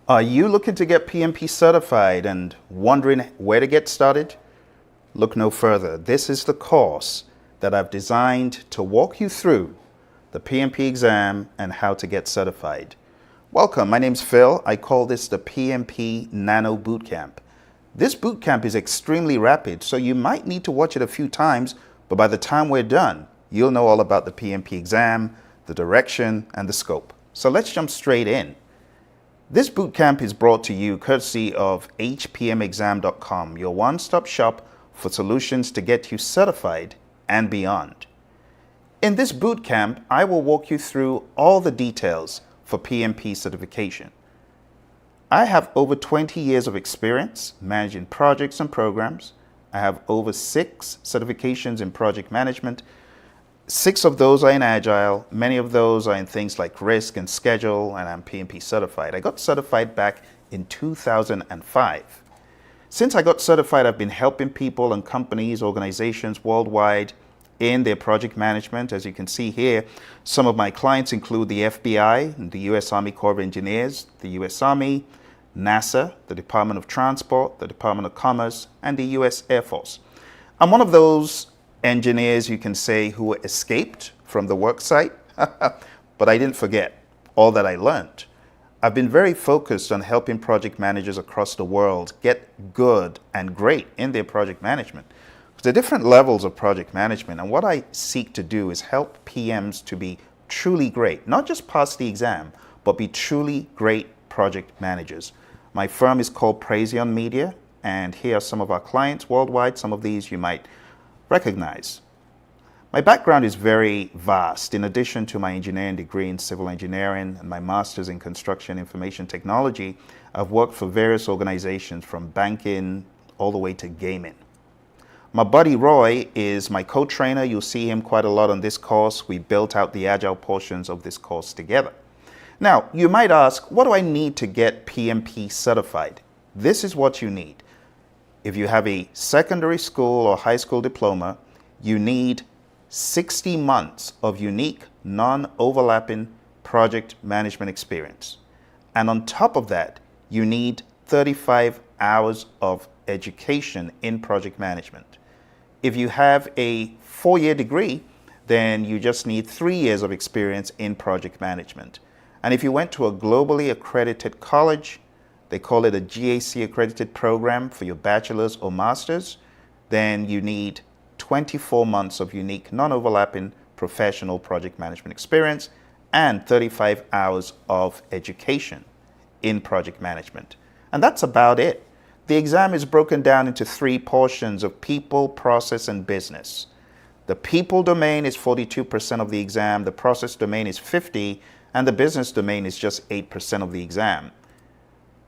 Are you looking to get PMP certified and wondering where to get started? Look no further. This is the course that I've designed to walk you through the PMP exam and how to get certified. Welcome, my name's Phil. I call this the PMP Nano Bootcamp. This bootcamp is extremely rapid, so you might need to watch it a few times, but by the time we're done, you'll know all about the PMP exam, the direction, and the scope. So let's jump straight in. This bootcamp is brought to you courtesy of hpmexam.com, your one-stop shop for solutions to get you certified and beyond. In this bootcamp, I will walk you through all the details for PMP certification. I have over 20 years of experience managing projects and programs. I have over 6 certifications in project management. 6 of those are in Agile. Many of those are in things like risk and schedule, and I'm PMP certified. I got certified back in 2005. Since I got certified, I've been helping people and companies, organizations worldwide in their project management. As you can see here, some of my clients include the FBI, the U.S. Army Corps of Engineers, the U.S. Army, NASA, the Department of Transport, the Department of Commerce, and the U.S. Air Force. I'm one of those engineers, you can say, who escaped from the work site, but I didn't forget all that I learned. I've been very focused on helping project managers across the world get good and great in their project management. There are different levels of project management, and what I seek to do is help PMs to be truly great, not just pass the exam, but be truly great project managers. My firm is called Praizion Media, and here are some of our clients worldwide. Some of these you might recognize. My background is very vast. In addition to my engineering degree in civil engineering and my master's in construction information technology, I've worked for various organizations from banking all the way to gaming. My buddy Roy is my co-trainer. You'll see him quite a lot on this course. We built out the Agile portions of this course together. Now, you might ask, what do I need to get PMP certified? This is what you need. If you have a secondary school or high school diploma, you need 60 months of unique, non-overlapping project management experience. And on top of that, you need 35 hours of education in project management. If you have a 4-year degree, then you just need 3 years of experience in project management. And if you went to a globally accredited college, they call it a GAC accredited program for your bachelor's or master's, then you need 24 months of unique, non-overlapping professional project management experience and 35 hours of education in project management. And that's about it. The exam is broken down into 3 portions of people, process, and business. The people domain is 42% of the exam, the process domain is 50%, and the business domain is just 8% of the exam.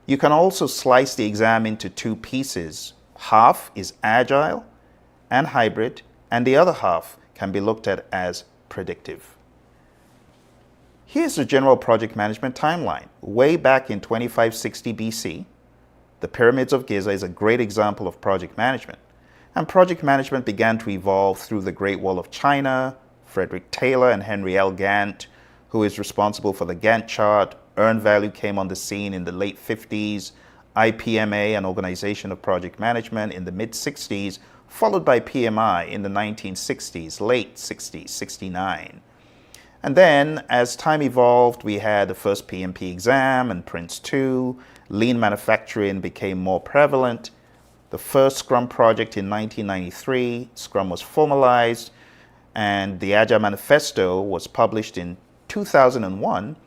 You can also slice the exam into 2 pieces. Half is agile and hybrid, and the other half can be looked at as predictive. Here's the general project management timeline. Way back in 2560 BC, the pyramids of Giza is a great example of project management. And project management began to evolve through the Great Wall of China, Frederick Taylor and Henry L. Gantt, who is responsible for the Gantt chart. Earned value came on the scene in the late 50s, IPMA, an organization of project management, in the mid-60s, followed by PMI in the 1960s, late 60s, 69. And then, as time evolved, we had the first PMP exam and Prince 2. Lean manufacturing became more prevalent. The first Scrum project in 1993, Scrum was formalized, and the Agile Manifesto was published in 2001,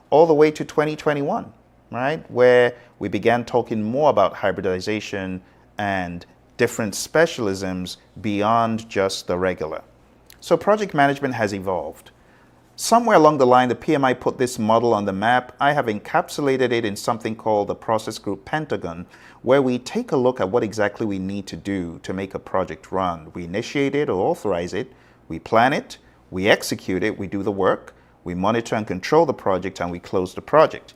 all the way to 2021, right? Where we began talking more about hybridization and different specialisms beyond just the regular. So project management has evolved. Somewhere along the line, the PMI put this model on the map. I have encapsulated it in something called the Process Group Pentagon, where we take a look at what exactly we need to do to make a project run. We initiate it or authorize it, we plan it, we execute it, we do the work, we monitor and control the project, and we close the project.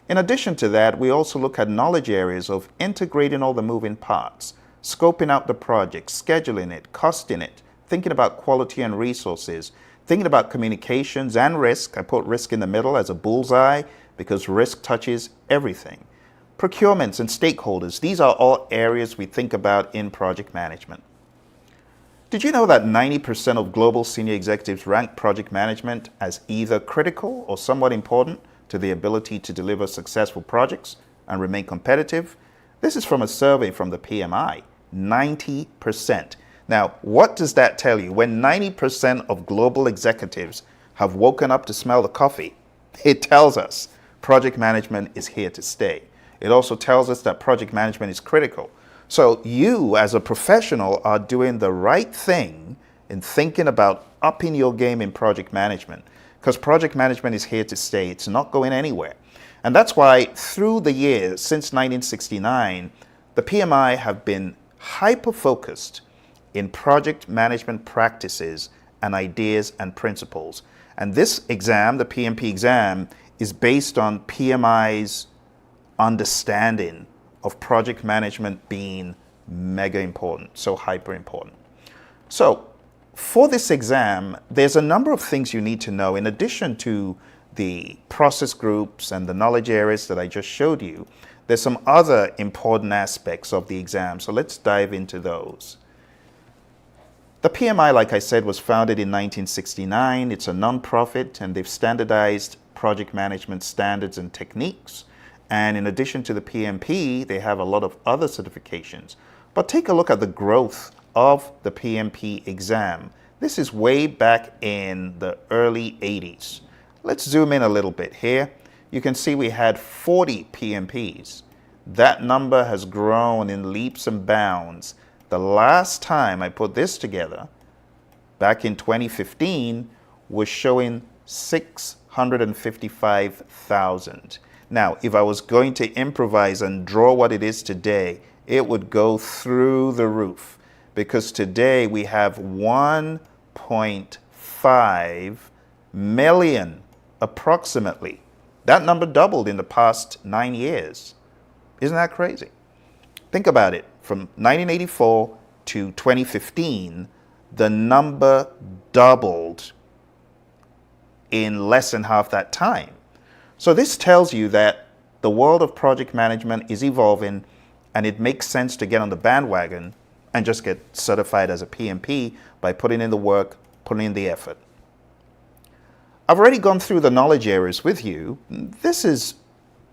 In addition to that, we also look at knowledge areas of integrating all the moving parts, scoping out the project, scheduling it, costing it, thinking about quality and resources, thinking about communications and risk. I put risk in the middle as a bullseye because risk touches everything. procurements and stakeholders. These are all areas we think about in project management. Did you know that 90% of global senior executives rank project management as either critical or somewhat important to the ability to deliver successful projects and remain competitive? This is from a survey from the PMI, 90%. Now, what does that tell you? When 90% of global executives have woken up to smell the coffee, it tells us project management is here to stay. It also tells us that project management is critical. So you as a professional are doing the right thing in thinking about upping your game in project management, because project management is here to stay. It's not going anywhere. And that's why through the years, since 1969, the PMI have been hyper-focused in project management practices and ideas and principles. And this exam, the PMP exam, is based on PMI's understanding of project management being mega important, so hyper important. So for this exam, there's a number of things you need to know in addition to the process groups and the knowledge areas that I just showed you. There's some other important aspects of the exam, so let's dive into those. The PMI, like I said, was founded in 1969. It's a non-profit, and they've standardized project management standards and techniques. And in addition to the PMP, they have a lot of other certifications. But take a look at the growth of the PMP exam. This is way back in the early 80s. Let's zoom in a little bit here. You can see we had 40 PMPs. That number has grown in leaps and bounds. The last time I put this together, back in 2015, was showing 655,000. Now, if I was going to improvise and draw what it is today, it would go through the roof, because today we have 1.5 million approximately. That number doubled in the past 9 years. Isn't that crazy? Think about it. From 1984 to 2015, the number doubled in less than half that time. So this tells you that the world of project management is evolving, and it makes sense to get on the bandwagon and just get certified as a PMP by putting in the work, putting in the effort. I've already gone through the knowledge areas with you. This is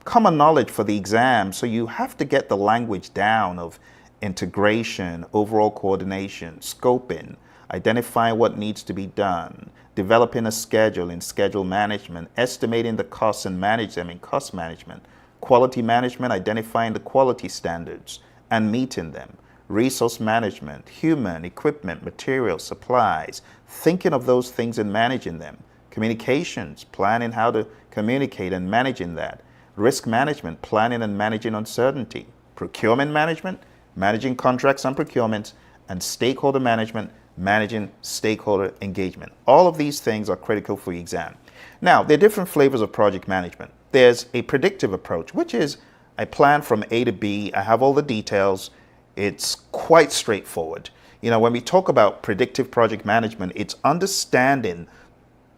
common knowledge for the exam, so you have to get the language down of integration, overall coordination, scoping, identifying what needs to be done, developing a schedule in schedule management, estimating the costs and manage them in cost management, quality management, identifying the quality standards and meeting them, resource management, human, equipment, materials, supplies, thinking of those things and managing them, communications, planning how to communicate and managing that, risk management, planning and managing uncertainty, procurement management, managing contracts and procurements, and stakeholder management, managing stakeholder engagement. All of these things are critical for the exam. Now, there are different flavors of project management. There's a predictive approach, which is I plan from A to B, I have all the details, it's quite straightforward. You know, when we talk about predictive project management, it's understanding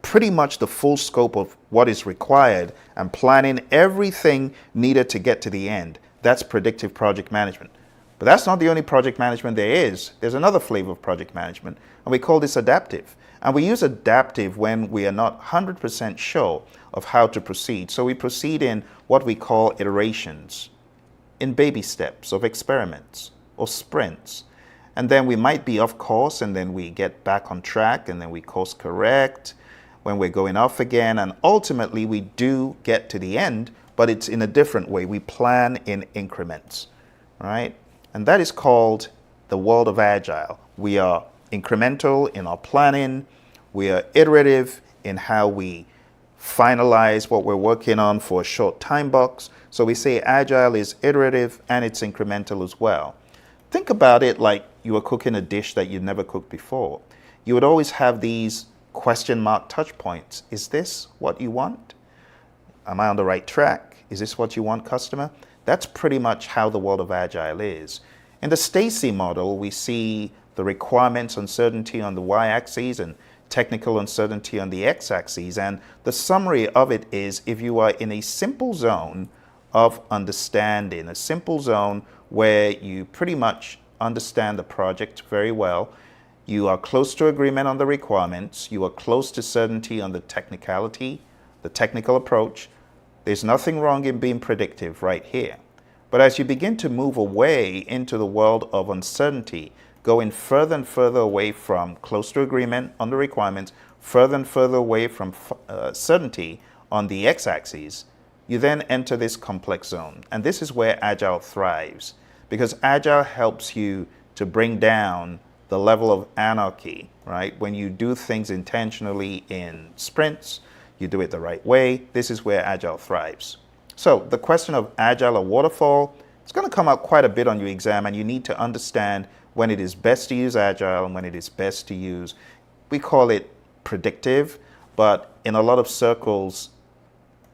pretty much the full scope of what is required and planning everything needed to get to the end. That's predictive project management. But that's not the only project management there is. There's another flavor of project management, and we call this adaptive. And we use adaptive when we are not 100% sure of how to proceed. So we proceed in what we call iterations, in baby steps of experiments or sprints. And then we might be off course, and then we get back on track, and then we course correct when we're going off again. And ultimately, we do get to the end, but it's in a different way. We plan in increments, right? And that is called the world of Agile. We are incremental in our planning. We are iterative in how we finalize what we're working on for a short time box. So we say Agile is iterative and it's incremental as well. Think about it like you were cooking a dish that you'd never cooked before. You would always have these question mark touch points. Is this what you want? Am I on the right track? Is this what you want, customer? That's pretty much how the world of Agile is. In the Stacy model, we see the requirements uncertainty on the y-axis and technical uncertainty on the x-axis. And the summary of it is if you are in a simple zone of understanding, a simple zone where you pretty much understand the project very well. You are close to agreement on the requirements. You are close to certainty on the technicality, the technical approach. There's nothing wrong in being predictive right here. But as you begin to move away into the world of uncertainty, going further and further away from close to agreement on the requirements, further and further away from certainty on the x-axis, you then enter this complex zone. And this is where Agile thrives, because Agile helps you to bring down the level of anarchy, right? When you do things intentionally in sprints, you do it the right way. This is where Agile thrives. So the question of Agile or waterfall, it's going to come up quite a bit on your exam, and you need to understand when it is best to use Agile and when it is best to use, we call it predictive, but in a lot of circles,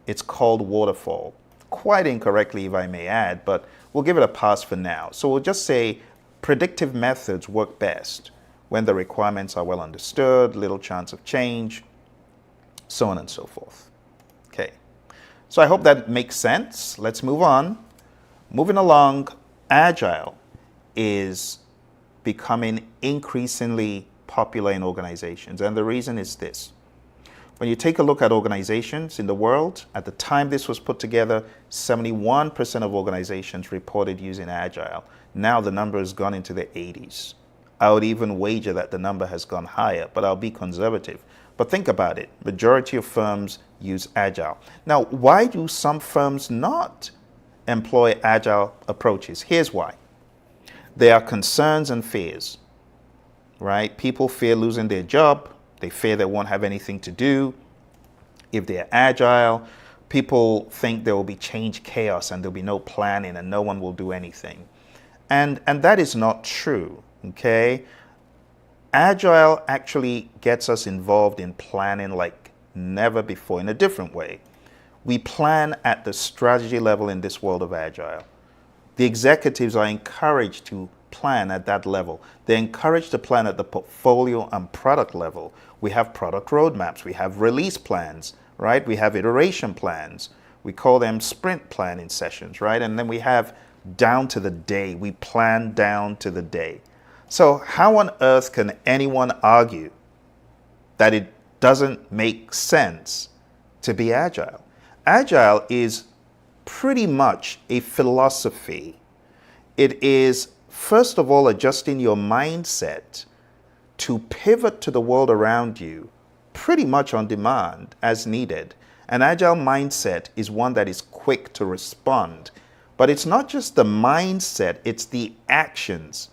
it's called waterfall. Quite incorrectly, if I may add, but we'll give it a pass for now. So we'll just say predictive methods work best when the requirements are well understood, little chance of change, so on and so forth. Okay, so I hope that makes sense. Let's move on. Moving along, Agile is becoming increasingly popular in organizations, and the reason is this. When you take a look at organizations in the world, at the time this was put together, 71% of organizations reported using Agile. Now the number has gone into the 80s. I would even wager that the number has gone higher, but I'll be conservative. But think about it. Majority of firms use Agile. Now, why do some firms not employ Agile approaches? Here's why. There are concerns and fears, right? People fear losing their job. They fear they won't have anything to do. If they're Agile, people think there will be change chaos and there'll be no planning and no one will do anything. And that is not true, okay? Agile actually gets us involved in planning like never before in a different way. We plan at the strategy level in this world of Agile. The executives are encouraged to plan at that level. They're encouraged to plan at the portfolio and product level. We have product roadmaps. We have release plans, right? We have iteration plans. We call them sprint planning sessions, right? And then we have down to the day. We plan down to the day. So how on earth can anyone argue that it doesn't make sense to be Agile? Agile is pretty much a philosophy. It is, first of all, adjusting your mindset to pivot to the world around you pretty much on demand as needed. An Agile mindset is one that is quick to respond. But it's not just the mindset, it's the actions.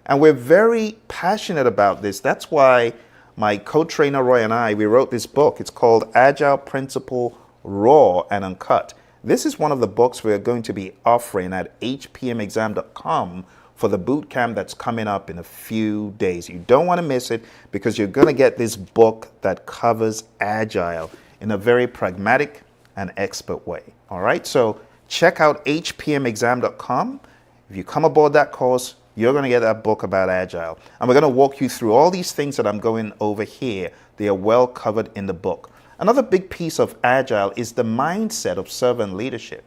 And we're very passionate about this. That's why my co-trainer Roy and I, we wrote this book. It's called Agile Principle Raw and Uncut. This is one of the books we're going to be offering at hpmexam.com for the boot camp that's coming up in a few days. You don't want to miss it because you're going to get this book that covers Agile in a very pragmatic and expert way. All right, so check out hpmexam.com. If you come aboard that course, you're going to get that book about Agile. And we're going to walk you through all these things that I'm going over here. They are well covered in the book. Another big piece of Agile is the mindset of servant leadership.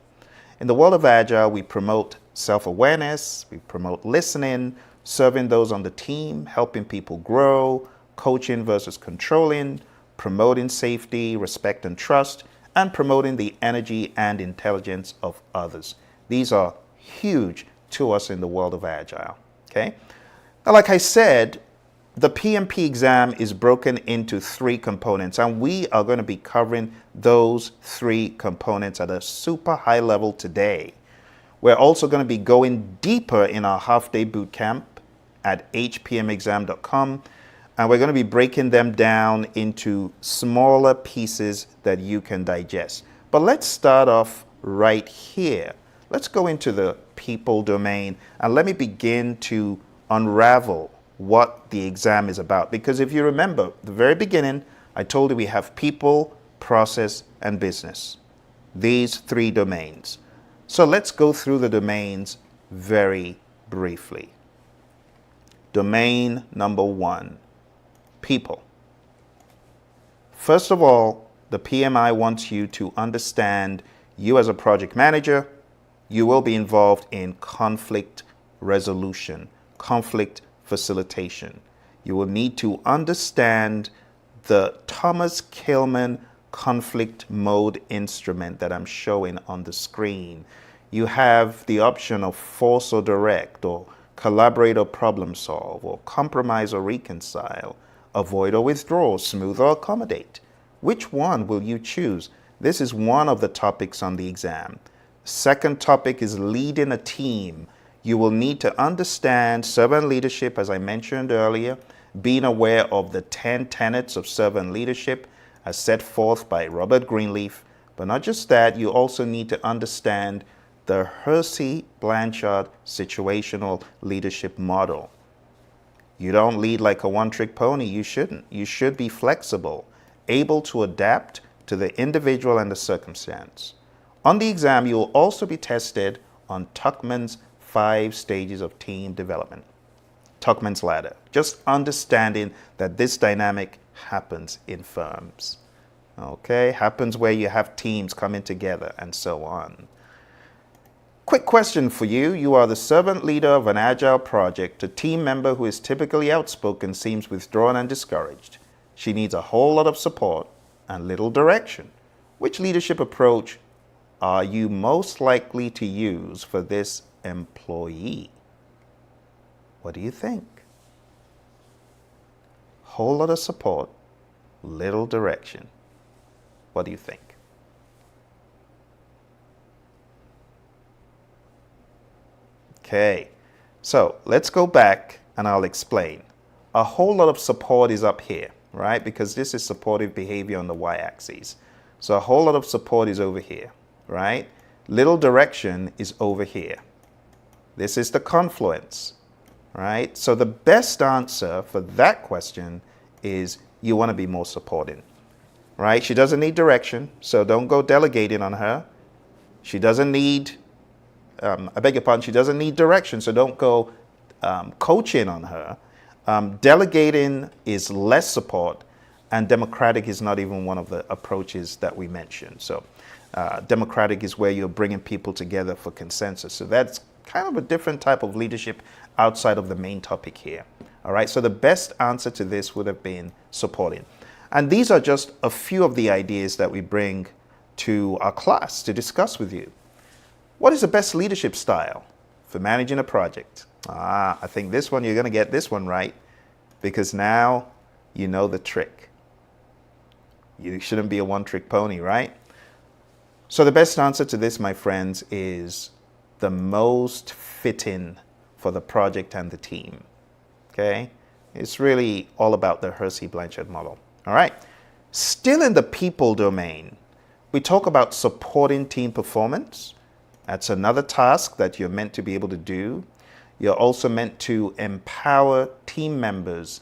In the world of Agile, we promote self-awareness, we promote listening, serving those on the team, helping people grow, coaching versus controlling, promoting safety, respect, and trust, and promoting the energy and intelligence of others. These are huge to us in the world of Agile, okay? Now, like I said, the PMP exam is broken into 3 components, and we are going to be covering those 3 components at a super high level today. We're also going to be going deeper in our half-day boot camp at hpmexam.com, and we're going to be breaking them down into smaller pieces that you can digest. But let's start off right here. Let's go into the people domain, and let me begin to unravel what the exam is about. Because if you remember, at the very beginning, I told you we have people, process, and business. These 3 domains. So let's go through the domains very briefly. Domain number 1, people. First of all, the PMI wants you to understand you as a project manager, you will be involved in conflict resolution, conflict facilitation. You will need to understand the Thomas Kilmann conflict mode instrument that I'm showing on the screen. You have the option of force or direct, or collaborate or problem solve, or compromise or reconcile, avoid or withdraw, smooth or accommodate. Which one will you choose? This is one of the topics on the exam. Second topic is leading a team. You will need to understand servant leadership, as I mentioned earlier, being aware of the 10 tenets of servant leadership as set forth by Robert Greenleaf. But not just that, you also need to understand the Hersey-Blanchard situational leadership model. You don't lead like a one-trick pony. You shouldn't. You should be flexible, able to adapt to the individual and the circumstance. On the exam, you will also be tested on Tuckman's 5 stages of team development. Tuckman's ladder. Just understanding that this dynamic happens in firms. Okay, happens where you have teams coming together and so on. Quick question for you. You are the servant leader of an agile project. A team member who is typically outspoken seems withdrawn and discouraged. She needs a whole lot of support and little direction. Which leadership approach are you most likely to use for this employee? What do you think? Whole lot of support, little direction. What do you think? Okay, so let's go back and I'll explain. A whole lot of support is up here, right? Because this is supportive behavior on the y-axis. So a whole lot of support is over here, right? Little direction is over here. This is the confluence, right? So the best answer for that question is you want to be more supporting, right? She doesn't need direction, so don't go delegating on her. She doesn't need I beg your pardon, she doesn't need direction, so don't go coaching on her. Delegating is less support, and democratic is not even one of the approaches that we mentioned. So democratic is where you're bringing people together for consensus. So that's kind of a different type of leadership outside of the main topic here. All right, so the best answer to this would have been supporting. And these are just a few of the ideas that we bring to our class to discuss with you. What is the best leadership style for managing a project? I think this one, you're going to get this one right, because now you know the trick. You shouldn't be a one-trick pony, right? So the best answer to this, my friends, is the most fitting for the project and the team. Okay? It's really all about the Hersey-Blanchard model. All right. Still in the people domain, we talk about supporting team performance. That's another task that you're meant to be able to do. You're also meant to empower team members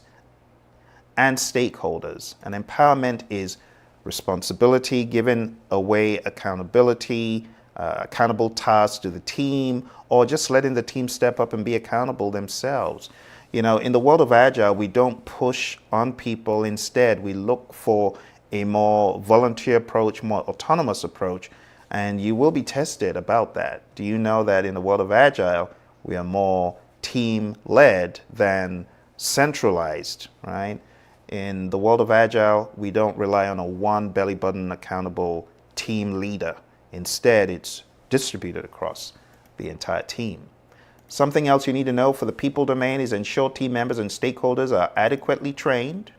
and stakeholders. And empowerment is responsibility, giving away accountability, accountable tasks to the team, or just letting the team step up and be accountable themselves. You know, in the world of Agile, we don't push on people. Instead, we look for a more volunteer approach, more autonomous approach, and you will be tested about that. Do you know that in the world of Agile, we are more team-led than centralized, right? In the world of Agile, we don't rely on a one belly-button accountable team leader. Instead, it's distributed across the entire team. Something else you need to know for the people domain is ensure team members and stakeholders are adequately trained.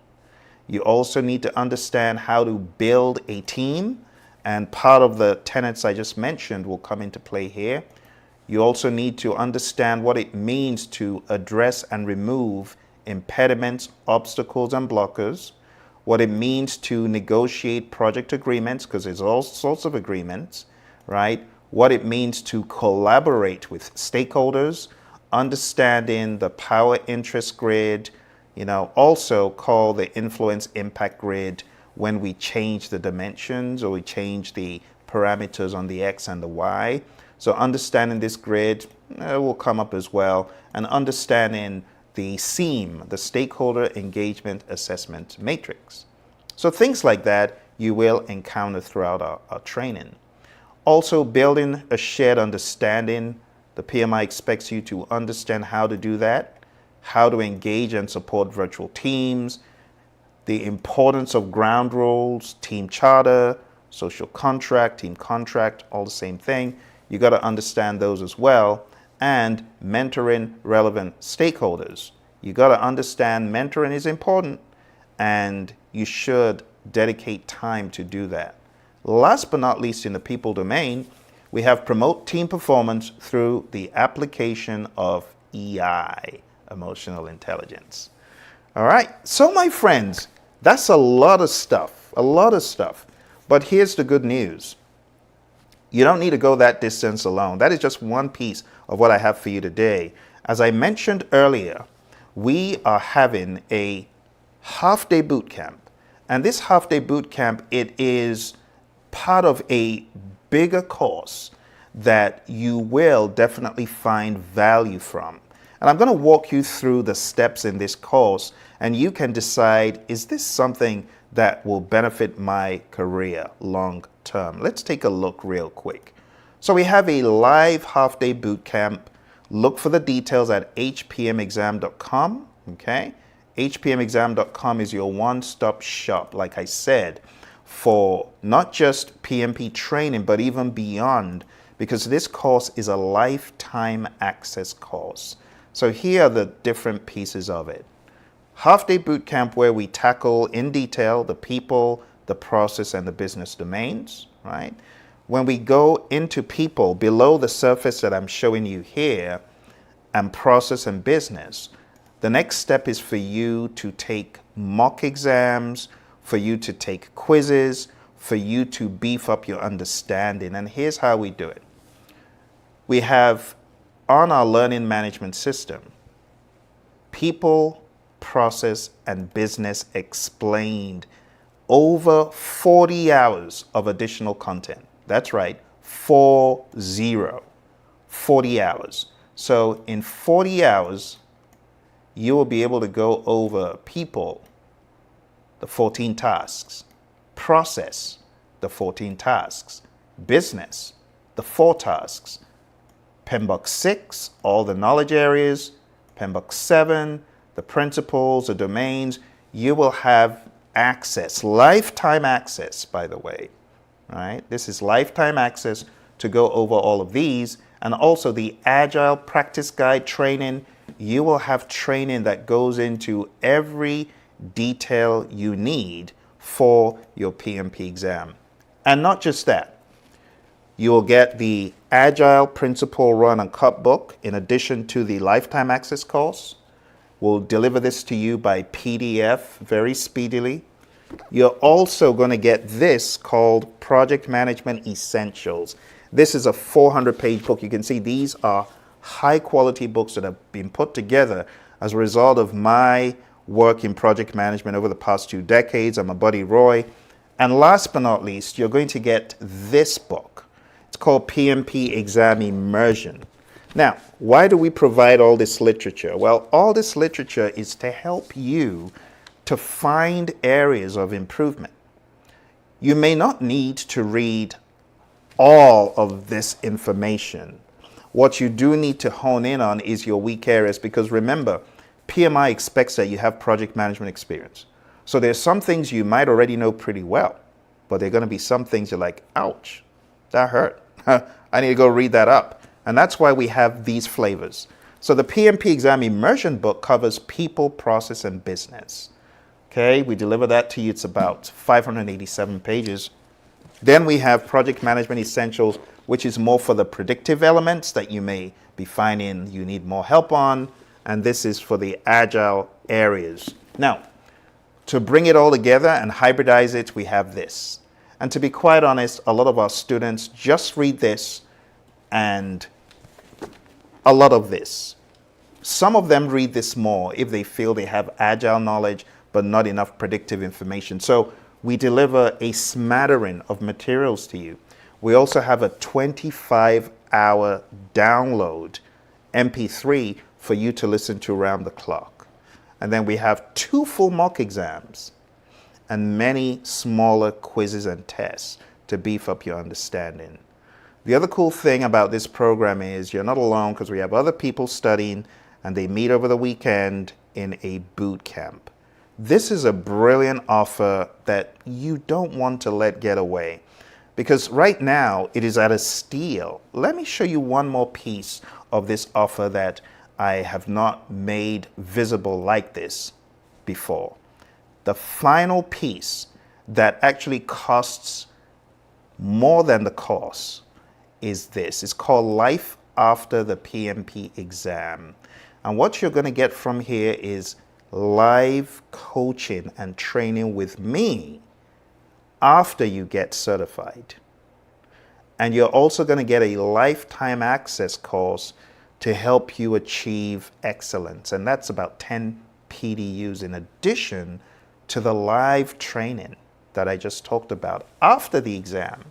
You also need to understand how to build a team, and part of the tenets I just mentioned will come into play here. You also need to understand what it means to address and remove impediments, obstacles, and blockers, what it means to negotiate project agreements, because there's all sorts of agreements, right? What it means to collaborate with stakeholders, understanding the power interest grid, you know, also call the influence impact grid when we change the dimensions or we change the parameters on the X and the Y. So understanding this grid will come up as well, and understanding the SEAM, the Stakeholder Engagement Assessment Matrix. So things like that you will encounter throughout our training. Also, building a shared understanding. The PMI expects you to understand how to do that, how to engage and support virtual teams, the importance of ground rules, team charter, social contract, team contract, all the same thing. You got to understand those as well. And mentoring relevant stakeholders. You got to understand mentoring is important and you should dedicate time to do that. Last but not least, in the people domain, we have promote team performance through the application of EI, emotional intelligence. All right, so my friends, that's a lot of stuff. But here's the good news. You don't need to go that distance alone. That is just one piece of what I have for you today. As I mentioned earlier, we are having a half-day boot camp. And this half-day boot camp, it is part of a bigger course that you will definitely find value from. And I'm going to walk you through the steps in this course, and you can decide, is this something that will benefit my career long term? Let's take a look real quick. So we have a live half-day boot camp. Look for the details at hpmexam.com, okay? hpmexam.com is your one-stop shop, like I said, for not just PMP training, but even beyond, because this course is a lifetime access course. So here are the different pieces of it. Half-day boot camp where we tackle in detail the people, the process, and the business domains, right? When we go into people below the surface that I'm showing you here, and process and business, the next step is for you to take mock exams, for you to take quizzes, for you to beef up your understanding. And here's how we do it. We have on our learning management system, people, process, and business explained, over 40 hours of additional content. That's right, 40 hours. So in 40 hours, you will be able to go over people, the 14 tasks, process, the 14 tasks, business, the 4 tasks, PMBOK 6, all the knowledge areas, PMBOK 7, the principles, the domains. You will have access, lifetime access, by the way, right? This is lifetime access to go over all of these, and also the Agile Practice Guide training. You will have training that goes into every detail you need for your PMP exam. And not just that, you will get the Agile Principle Run and Cut book in addition to the lifetime access course. We'll deliver this to you by PDF very speedily. You're also going to get this called Project Management Essentials. This is a 400-page book. You can see these are high-quality books that have been put together as a result of my work in project management over the past 2 decades. I'm a buddy Roy. And last but not least, you're going to get this book. It's called PMP Exam Immersion. Now, why do we provide all this literature? Well, all this literature is to help you to find areas of improvement. You may not need to read all of this information. What you do need to hone in on is your weak areas, because remember, PMI expects that you have project management experience. So there's some things you might already know pretty well, but there are going to be some things you're like, ouch, that hurt. I need to go read that up. And that's why we have these flavors. So the PMP Exam Immersion book covers people, process, and business. Okay, we deliver that to you. It's about 587 pages. Then we have Project Management Essentials, which is more for the predictive elements that you may be finding you need more help on. And this is for the agile areas. Now, to bring it all together and hybridize it, we have this. And to be quite honest, a lot of our students just read this and a lot of this. Some of them read this more if they feel they have agile knowledge but not enough predictive information. So we deliver a smattering of materials to you. We also have a 25-hour download MP3 for you to listen to around the clock. And then we have 2 full mock exams and many smaller quizzes and tests to beef up your understanding. The other cool thing about this program is you're not alone because we have other people studying and they meet over the weekend in a boot camp. This is a brilliant offer that you don't want to let get away because right now it is at a steal. Let me show you one more piece of this offer that I have not made visible like this before. The final piece that actually costs more than the course is this. It's called Life After the PMP Exam. And what you're going to get from here is live coaching and training with me after you get certified. And you're also going to get a lifetime access course to help you achieve excellence. And that's about 10 PDUs in addition to the live training that I just talked about after the exam.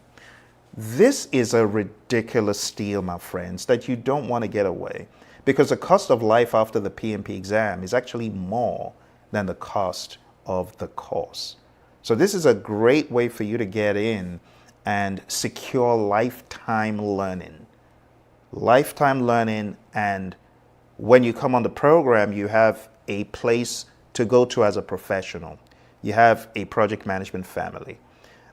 This is a ridiculous steal, my friends, that you don't want to get away because the cost of life after the PMP exam is actually more than the cost of the course. So this is a great way for you to get in and secure lifetime learning. Lifetime learning, and when you come on the program, you have a place to go to as a professional. You have a project management family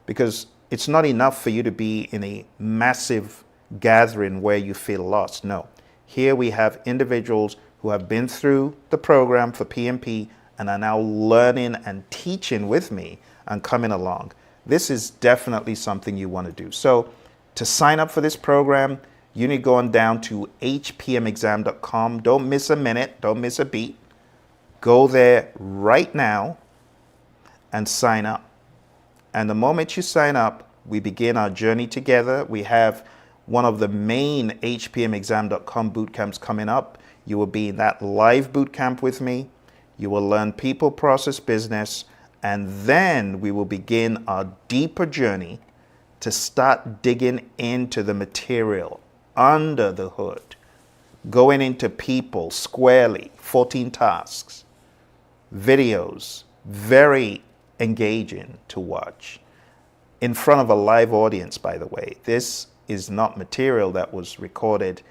because it's not enough for you to be in a massive gathering where you feel lost. No, here we have individuals who have been through the program for PMP and are now learning and teaching with me and coming along. This is definitely something you want to do. So to sign up for this program, you need to go on down to hpmexam.com. Don't miss a minute. Don't miss a beat. Go there right now and sign up. And the moment you sign up, we begin our journey together. We have one of the main hpmexam.com boot camps coming up. You will be in that live boot camp with me. You will learn people, process, business, and then we will begin our deeper journey to start digging into the material under the hood, going into people squarely, 14 tasks, videos, very engaging to watch in front of a live audience, by the way. This is not material that was recorded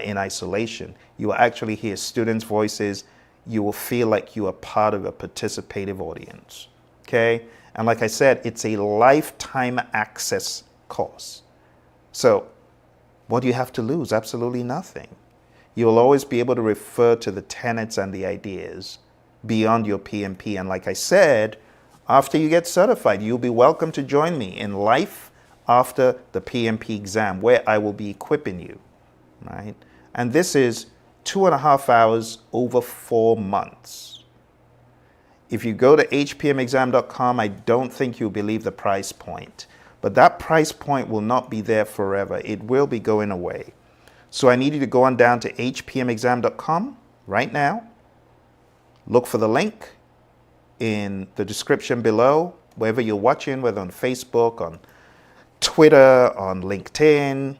in isolation. You will actually hear students' voices. You will feel like you are part of a participative audience, okay? And like I said, it's a lifetime access course. So what do you have to lose? Absolutely nothing. You'll always be able to refer to the tenets and the ideas beyond your PMP. And like I said, after you get certified, you'll be welcome to join me in Life After the PMP Exam, where I will be equipping you, right? And this is 2.5 hours over 4 months. If you go to hpmexam.com, I don't think you'll believe the price point. But that price point will not be there forever. It will be going away. So I need you to go on down to hpmexam.com right now. Look for the link in the description below, wherever you're watching, whether on Facebook, on Twitter, on LinkedIn,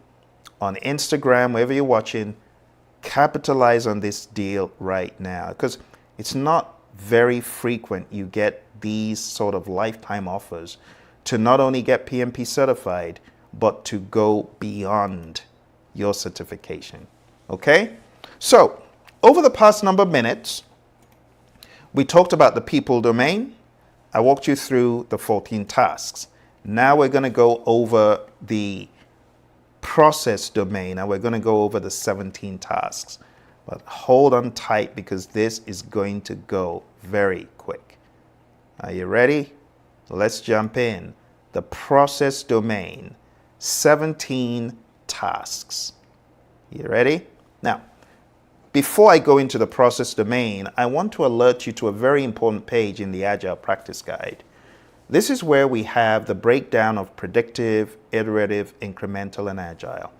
on Instagram, wherever you're watching. Capitalize on this deal right now because it's not very frequent you get these sort of lifetime offers to not only get PMP certified, but to go beyond your certification. Okay? So, over the past number of minutes, we talked about the people domain. I walked you through the 14 tasks. Now we're going to go over the process domain and we're going to go over the 17 tasks. But hold on tight because this is going to go very quick. Are you ready? Let's jump in. The process domain, 17 tasks. You ready? Now, before I go into the process domain, I want to alert you to a very important page in the Agile Practice Guide. This is where we have the breakdown of predictive, iterative, incremental, and agile.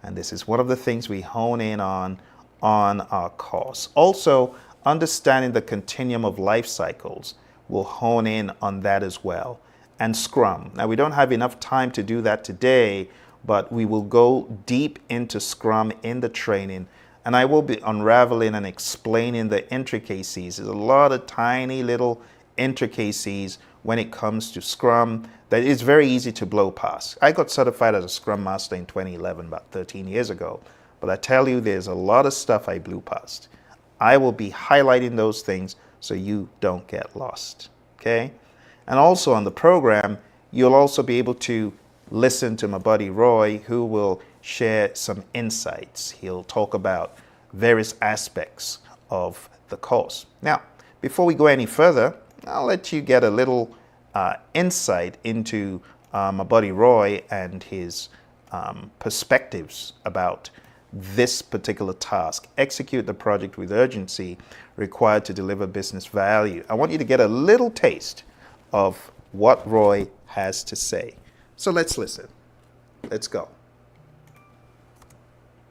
And this is one of the things we hone in on our course. Also, understanding the continuum of life cycles, we'll hone in on that as well. And Scrum. Now, we don't have enough time to do that today, but we will go deep into Scrum in the training. And I will be unraveling and explaining the intricacies. There's a lot of tiny little intricacies when it comes to Scrum that it's very easy to blow past. I got certified as a Scrum Master in 2011, about 13 years ago. But I tell you, there's a lot of stuff I blew past. I will be highlighting those things so you don't get lost, okay? And also on the program, you'll also be able to listen to my buddy Roy, who will share some insights. He'll talk about various aspects of the course. Now, before we go any further, I'll let you get a little insight into my buddy Roy and his perspectives about this particular task. Execute the project with urgency required to deliver business value. I want you to get a little taste of what Roy has to say. So let's listen. Let's go.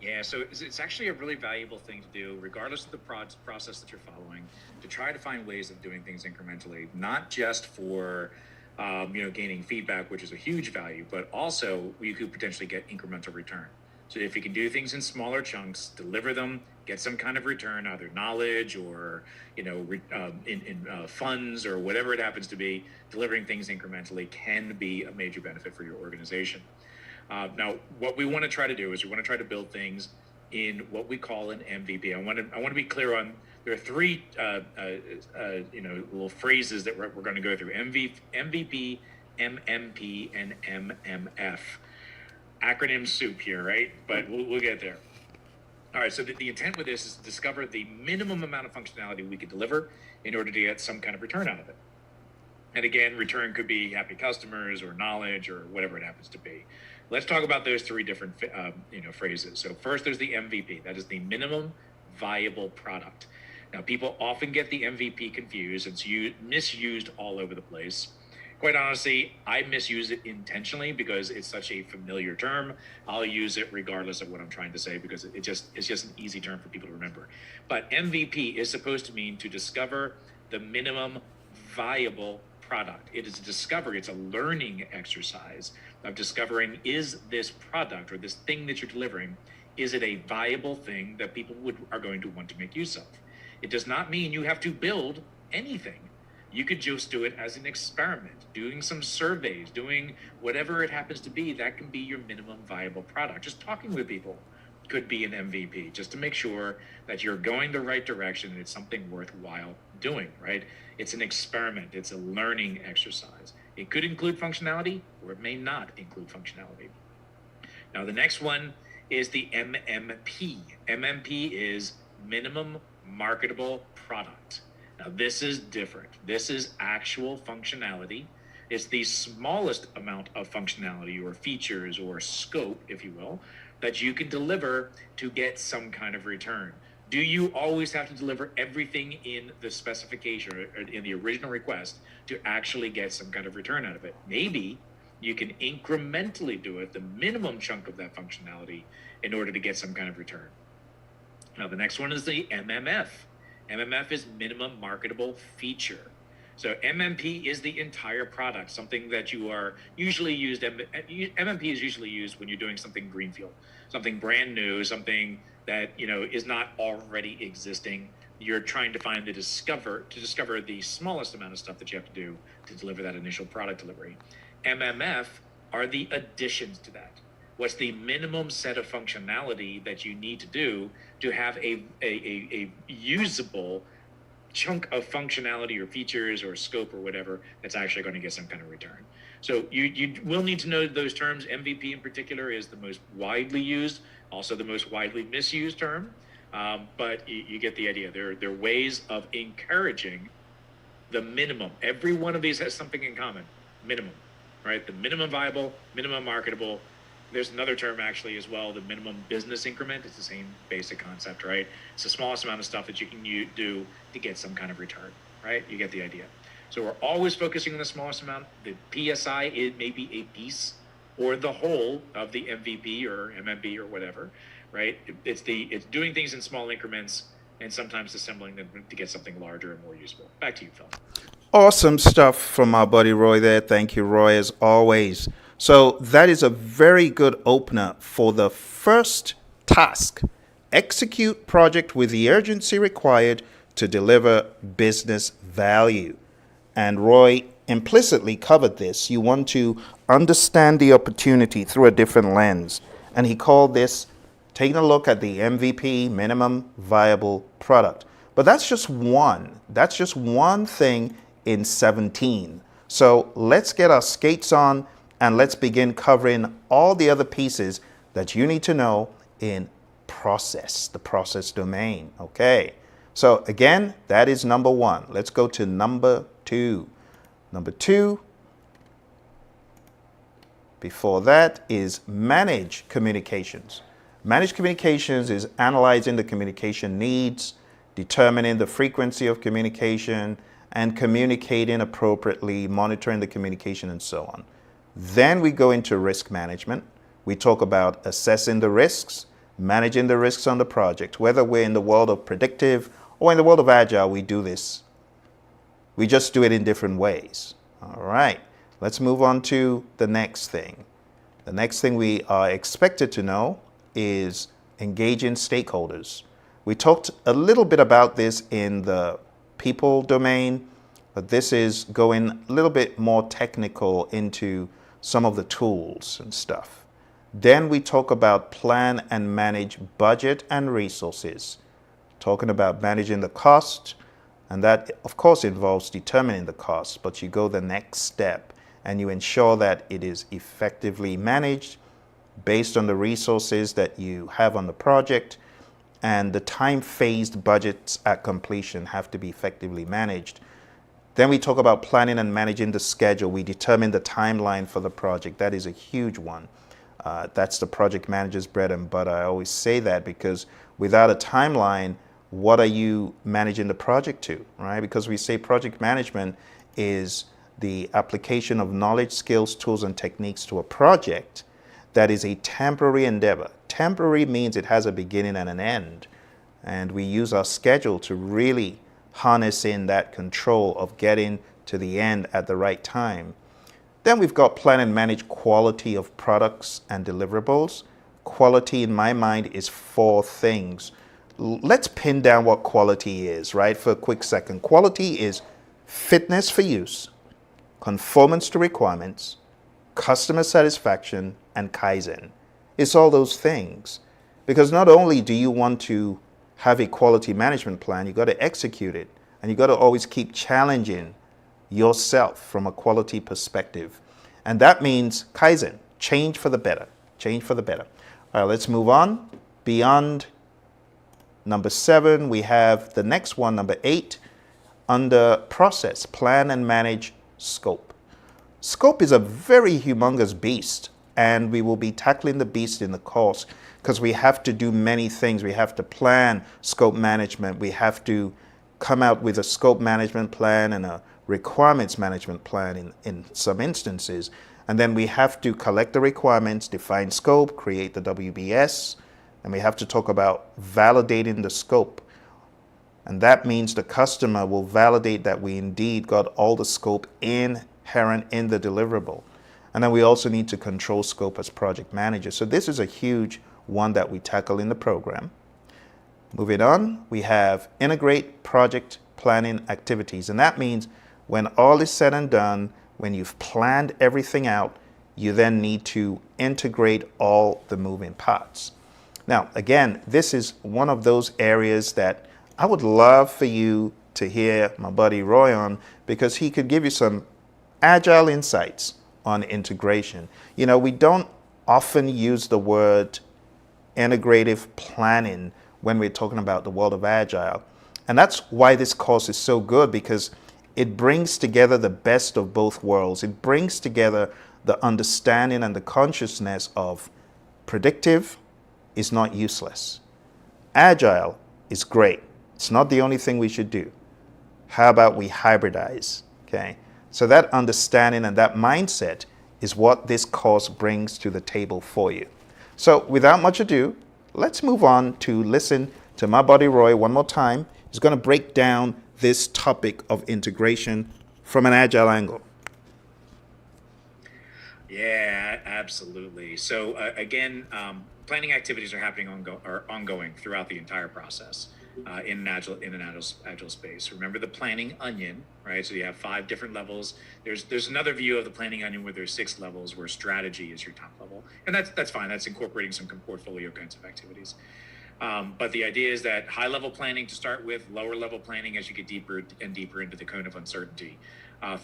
Yeah, so it's actually a really valuable thing to do, regardless of the process that you're following, to try to find ways of doing things incrementally, not just for gaining feedback, which is a huge value, but also you could potentially get incremental return. So if you can do things in smaller chunks, deliver them, get some kind of return, either knowledge or in funds or whatever it happens to be, delivering things incrementally can be a major benefit for your organization. Now, what we want to try to do is we want to try to build things in what we call an MVP. I want to be clear on, there are three little phrases that we're going to go through: MVP, MMP, and MMF. Acronym soup here, right? But we'll get there. All right, so the intent with this is to discover the minimum amount of functionality we could deliver in order to get some kind of return out of it. And again, return could be happy customers or knowledge or whatever it happens to be. Let's talk about those three different phrases. So first, there's the MVP. That is the minimum viable product. Now, people often get the MVP confused. It's misused all over the place. Quite honestly, I misuse it intentionally because it's such a familiar term. I'll use it regardless of what I'm trying to say because it's just an easy term for people to remember. But MVP is supposed to mean to discover the minimum viable product. It is a discovery. It's a learning exercise of discovering, is this product or this thing that you're delivering, is it a viable thing that people are going to want to make use of? It does not mean you have to build anything. You could just do it as an experiment, doing some surveys, doing whatever it happens to be. That can be your minimum viable product. Just talking with people could be an MVP, just to make sure that you're going the right direction and it's something worthwhile doing, right? It's an experiment. It's a learning exercise. It could include functionality or it may not include functionality. Now, the next one is the MMP. MMP is minimum marketable product. Now, this is different. This is actual functionality. It's the smallest amount of functionality or features or scope, if you will, that you can deliver to get some kind of return. Do you always have to deliver everything in the specification or in the original request to actually get some kind of return out of it? Maybe you can incrementally do it, the minimum chunk of that functionality, in order to get some kind of return. Now, the next one is the MMF. MMF is minimum marketable feature. So MMP is the entire product, something that you are usually used. MMP is usually used when you're doing something greenfield, something brand new, something that is not already existing. You're trying to discover the smallest amount of stuff that you have to do to deliver that initial product delivery. MMF are the additions to that. What's the minimum set of functionality that you need to do to have a usable chunk of functionality or features or scope or whatever that's actually going to get some kind of return? So you will need to know those terms. MVP in particular is the most widely used, also the most widely misused term, but you get the idea. There are ways of encouraging the minimum. Every one of these has something in common. Minimum, right? The minimum viable, minimum marketable. There's another term actually as well, the minimum business increment. It's the same basic concept, right? It's the smallest amount of stuff that you can do to get some kind of return, right? You get the idea. So we're always focusing on the smallest amount. The PSI, it may be a piece or the whole of the MVP or MMP or whatever, right? It's doing things in small increments and sometimes assembling them to get something larger and more useful. Back to you, Phil. Awesome stuff from our buddy Roy there. Thank you, Roy, as always. So that is a very good opener for the first task. Execute project with the urgency required to deliver business value. And Roy implicitly covered this. You want to understand the opportunity through a different lens. And he called this taking a look at the MVP, minimum viable product. But that's just one. That's just one thing in 17. So let's get our skates on and let's begin covering all the other pieces that you need to know in process, the process domain. Okay. So again, that is number one. Let's go to number two. Number two, before that, is manage communications. Manage communications is analyzing the communication needs, determining the frequency of communication, and communicating appropriately, monitoring the communication, and so on. Then we go into risk management. We talk about assessing the risks, managing the risks on the project. Whether we're in the world of predictive or in the world of agile, we do this. We just do it in different ways. All right, let's move on to the next thing. The next thing we are expected to know is engaging stakeholders. We talked a little bit about this in the people domain, but this is going a little bit more technical into some of the tools and stuff. Then we talk about plan and manage budget and resources, talking about managing the cost, and that of course involves determining the cost, but you go the next step and you ensure that it is effectively managed based on the resources that you have on the project, and the time-phased budgets at completion have to be effectively managed. Then we talk about planning and managing the schedule. We determine the timeline for the project. That is a huge one. That's the project manager's bread and butter. I always say that because without a timeline, what are you managing the project to, right? Because we say project management is the application of knowledge, skills, tools, and techniques to a project that is a temporary endeavor. Temporary means it has a beginning and an end. And we use our schedule to really harness in that control of getting to the end at the right time. Then we've got plan and manage quality of products and deliverables. Quality, in my mind, is four things. Let's pin down what quality is, right, for a quick second. Quality is fitness for use, conformance to requirements, customer satisfaction, and Kaizen. It's all those things. Because not only do you want to have a quality management plan, you got to execute it. And you got to always keep challenging yourself from a quality perspective. And that means Kaizen, change for the better, change for the better. All right, let's move on. Beyond number 7, we have the next one, number 8, under process, plan and manage scope. Scope is a very humongous beast, and we will be tackling the beast in the course because we have to do many things. We have to plan scope management. We have to come out with a scope management plan and a requirements management plan in some instances. And then we have to collect the requirements, define scope, create the WBS, and we have to talk about validating the scope. And that means the customer will validate that we indeed got all the scope inherent in the deliverable. And then we also need to control scope as project manager. So this is a huge one that we tackle in the program. Moving on, we have integrate project planning activities. And that means when all is said and done, when you've planned everything out, you then need to integrate all the moving parts. Now, again, this is one of those areas that I would love for you to hear my buddy Roy on, because he could give you some agile insights on integration. You know, we don't often use the word integrative planning when we're talking about the world of agile. And that's why this course is so good, because it brings together the best of both worlds. It brings together the understanding and the consciousness of predictive is not useless. Agile is great. It's not the only thing we should do. How about we hybridize? Okay. So that understanding and that mindset is what this course brings to the table for you. So without much ado, let's move on to listen to my buddy Roy one more time. He's going to break down this topic of integration from an agile angle. Yeah, absolutely. So again, planning activities are happening ongoing throughout the entire process. in an agile space. Remember the planning onion, right? So you have 5 different levels. There's another view of the planning onion where there's 6 levels, where strategy is your top level, and that's fine. That's incorporating some portfolio kinds of activities. But the idea is that high level planning to start with, lower level planning as you get deeper and deeper into the cone of uncertainty.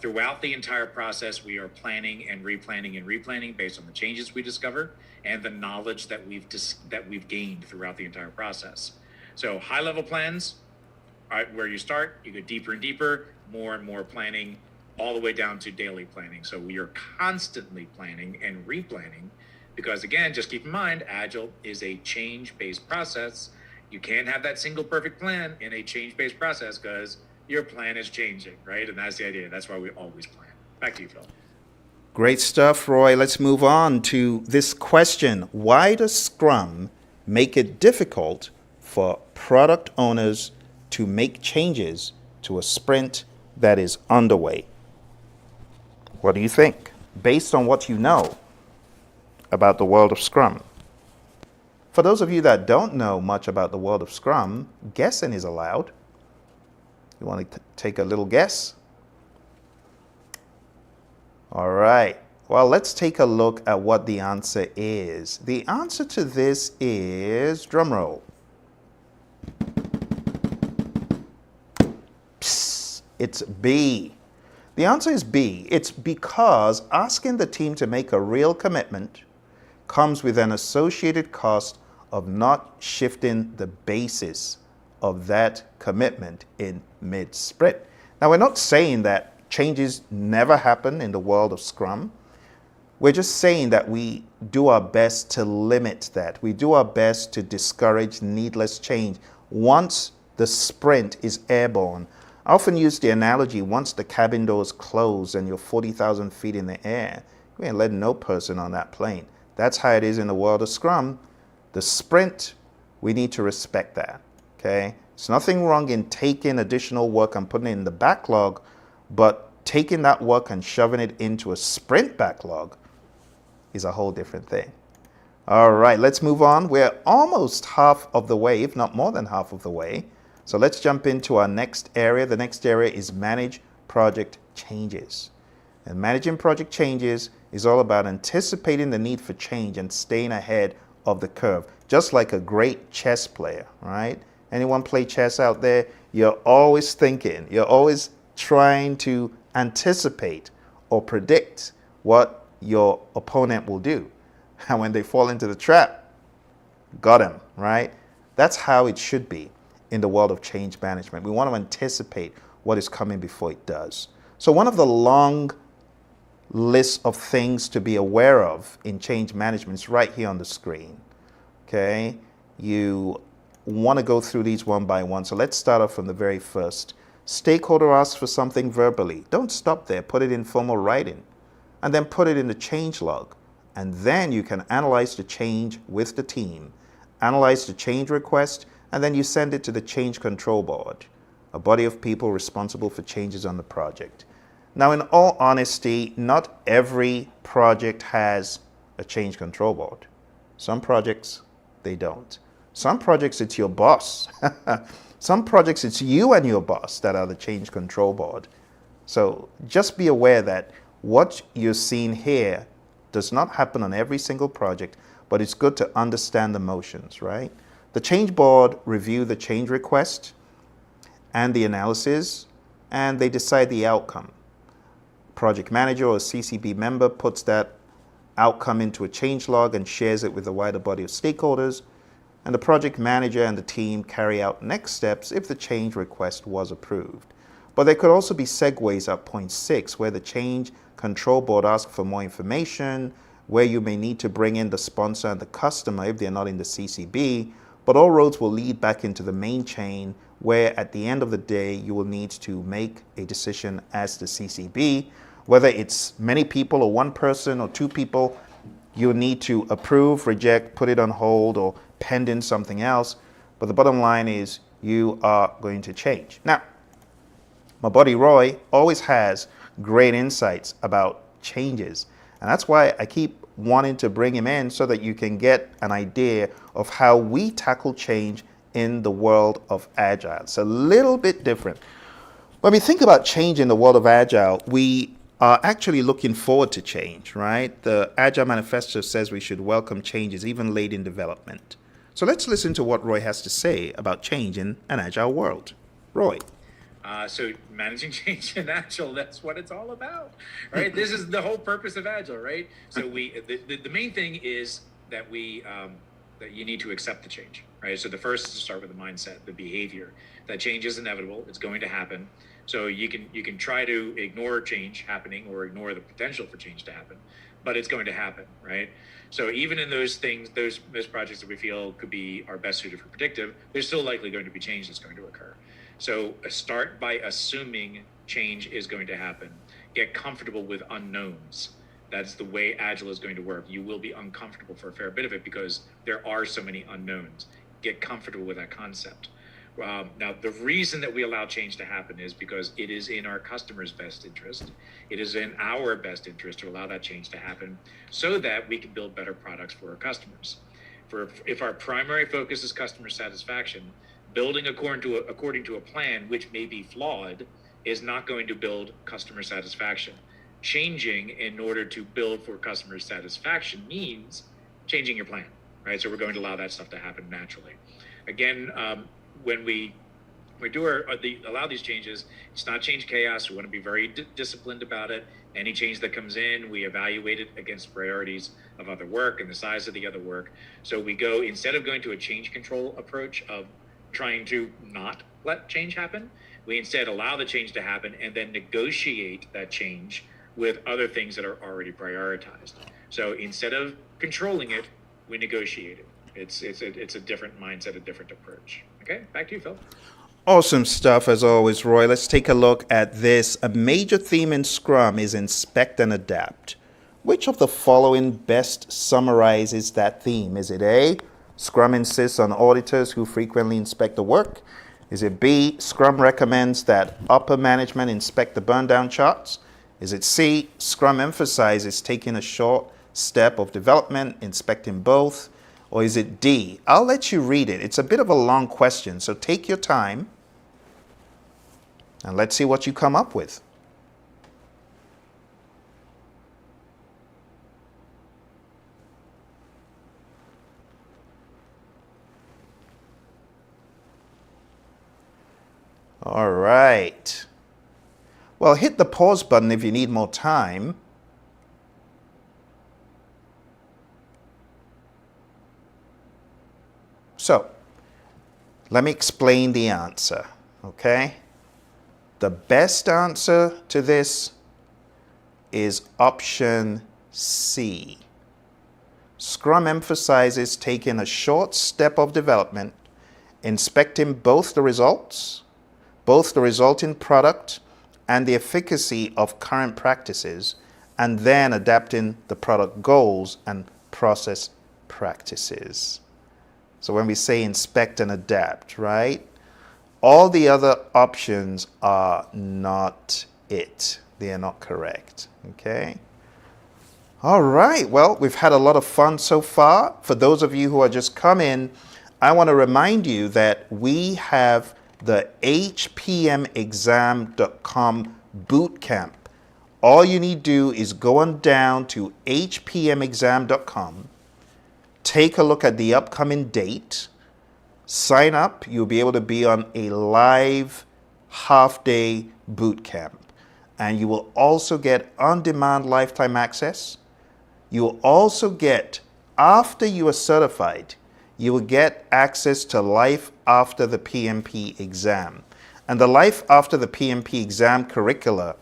Throughout the entire process, we are planning and replanning based on the changes we discover and the knowledge that we've gained throughout the entire process. So high level plans, all right, where you start, you go deeper and deeper, more and more planning, all the way down to daily planning. So we are constantly planning and replanning, because again, just keep in mind, Agile is a change-based process. You can't have that single perfect plan in a change-based process because your plan is changing, right? And that's the idea. That's why we always plan. Back to you, Phil. Great stuff, Roy. Let's move on to this question. Why does Scrum make it difficult for product owners to make changes to a sprint that is underway? What do you think, based on what you know about the world of Scrum? For those of you that don't know much about the world of Scrum, guessing is allowed. You want to take a little guess? All right. Well, let's take a look at what the answer is. The answer to this is, drum roll. Psst, it's B. The answer is B. It's because asking the team to make a real commitment comes with an associated cost of not shifting the basis of that commitment in mid-sprint. Now, we're not saying that changes never happen in the world of Scrum. We're just saying that we do our best to limit that. We do our best to discourage needless change once the sprint is airborne. I often use the analogy, once the cabin doors close and you're 40,000 feet in the air, you ain't letting no person on that plane. That's how it is in the world of Scrum. The sprint, we need to respect that, okay? There's nothing wrong in taking additional work and putting it in the backlog, but taking that work and shoving it into a sprint backlog is a whole different thing. All right, let's move on. We're almost half of the way, if not more than half of the way. So let's jump into our next area. The next area is manage project changes. And managing project changes is all about anticipating the need for change and staying ahead of the curve, just like a great chess player, right? Anyone play chess out there? You're always thinking, you're always trying to anticipate or predict what your opponent will do. And when they fall into the trap, got him, right? That's how it should be in the world of change management. We want to anticipate what is coming before it does. So one of the long lists of things to be aware of in change management is right here on the screen, okay? You want to go through these one by one. So let's start off from the very first. Stakeholder asks for something verbally. Don't stop there. Put it in formal writing and then put it in the change log. And then you can analyze the change with the team, analyze the change request, and then you send it to the change control board, a body of people responsible for changes on the project. Now, in all honesty, not every project has a change control board. Some projects, they don't. Some projects, it's your boss. Some projects, it's you and your boss that are the change control board. So just be aware that what you're seeing here does not happen on every single project, but it's good to understand the motions, right? The change board review the change request and the analysis, and they decide the outcome. Project manager or CCB member puts that outcome into a change log and shares it with a wider body of stakeholders, and the project manager and the team carry out next steps if the change request was approved. But there could also be segues at point 6, where the change control board asks for more information, where you may need to bring in the sponsor and the customer if they're not in the CCB, but all roads will lead back into the main chain, where at the end of the day, you will need to make a decision as the CCB. Whether it's many people or one person or two people, you need to approve, reject, put it on hold, or pending something else. But the bottom line is you are going to change. Now, my buddy Roy always has great insights about changes. And that's why I keep wanting to bring him in so that you can get an idea of how we tackle change in the world of Agile. It's a little bit different. When we think about change in the world of Agile, we are actually looking forward to change, right? The Agile Manifesto says we should welcome changes even late in development. So let's listen to what Roy has to say about change in an Agile world. Roy. So managing change in Agile, that's what it's all about, right? This is the whole purpose of Agile, right? So the main thing is that that you need to accept the change, right? So the first is to start with the mindset, the behavior. That change is inevitable. It's going to happen. So you can try to ignore change happening or ignore the potential for change to happen, but it's going to happen, right? So even in those things, those projects that we feel could be our best suited for predictive, there's still likely going to be change that's going to occur. So start by assuming change is going to happen. Get comfortable with unknowns. That's the way Agile is going to work. You will be uncomfortable for a fair bit of it because there are so many unknowns. Get comfortable with that concept. Now, the reason that we allow change to happen is because it is in our customers' best interest. It is in our best interest to allow that change to happen so that we can build better products for our customers. If our primary focus is customer satisfaction, building according to a plan which may be flawed is not going to build customer satisfaction. Changing in order to build for customer satisfaction means changing your plan, right? So we're going to allow that stuff to happen naturally. Again, when we allow these changes, it's not change chaos. We want to be very disciplined about it. Any change that comes in, we evaluate it against priorities of other work and the size of the other work. So we go, instead of going to a change control approach of trying to not let change happen, we instead allow the change to happen and then negotiate that change with other things that are already prioritized. So instead of controlling it, we negotiate it. It's a different mindset, a different approach. Okay, back to you, Phil. Awesome stuff as always, Roy. Let's take a look at this. A major theme in Scrum is inspect and adapt. Which of the following best summarizes that theme? Is it A, Scrum insists on auditors who frequently inspect the work? Is it B, Scrum recommends that upper management inspect the burn down charts? Is it C, Scrum emphasizes taking a short step of development, inspecting both? Or is it D? I'll let you read it. It's a bit of a long question, so take your time and let's see what you come up with. All right. Well, hit the pause button if you need more time. So, let me explain the answer, okay? The best answer to this is option C. Scrum emphasizes taking a short step of development, inspecting both the resulting product and the efficacy of current practices, and then adapting the product goals and process practices. So when we say inspect and adapt, right? All the other options are not it. They are not correct, okay? All right, well, we've had a lot of fun so far. For those of you who are just coming, I want to remind you that we have the hpmexam.com bootcamp. All you need to do is go on down to hpmexam.com, take a look at the upcoming date, sign up. You'll be able to be on a live half-day boot camp. And you will also get on-demand lifetime access. You will also get, after you are certified, you will get access to Life After the PMP Exam. And the Life After the PMP Exam curricula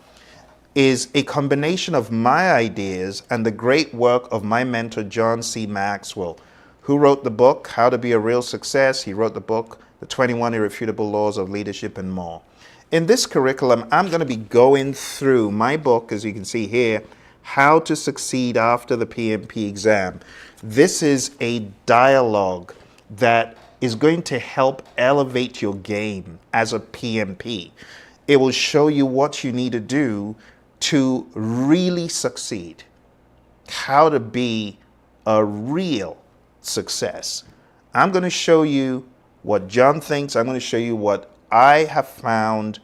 is a combination of my ideas and the great work of my mentor, John C. Maxwell, who wrote the book, How to Be a Real Success. He wrote the book, The 21 Irrefutable Laws of Leadership, and more. In this curriculum, I'm going to be going through my book, as you can see here, How to Succeed After the PMP Exam. This is a dialogue that is going to help elevate your game as a PMP. It will show you what you need to do to really succeed, how to be a real success. I'm going to show you what John thinks. I'm going to show you what I have found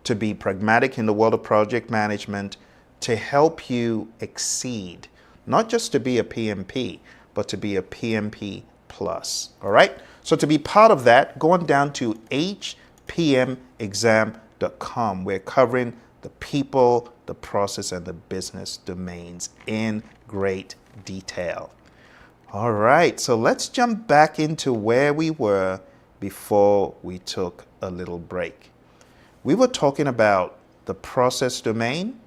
to be pragmatic in the world of project management to help you exceed, not just to be a PMP, but to be a PMP plus. All right? So to be part of that, go on down to hpmexam.com. We're covering the people, the process, and the business domains in great detail. All right, so let's jump back into where we were before we took a little break. We were talking about the process domain,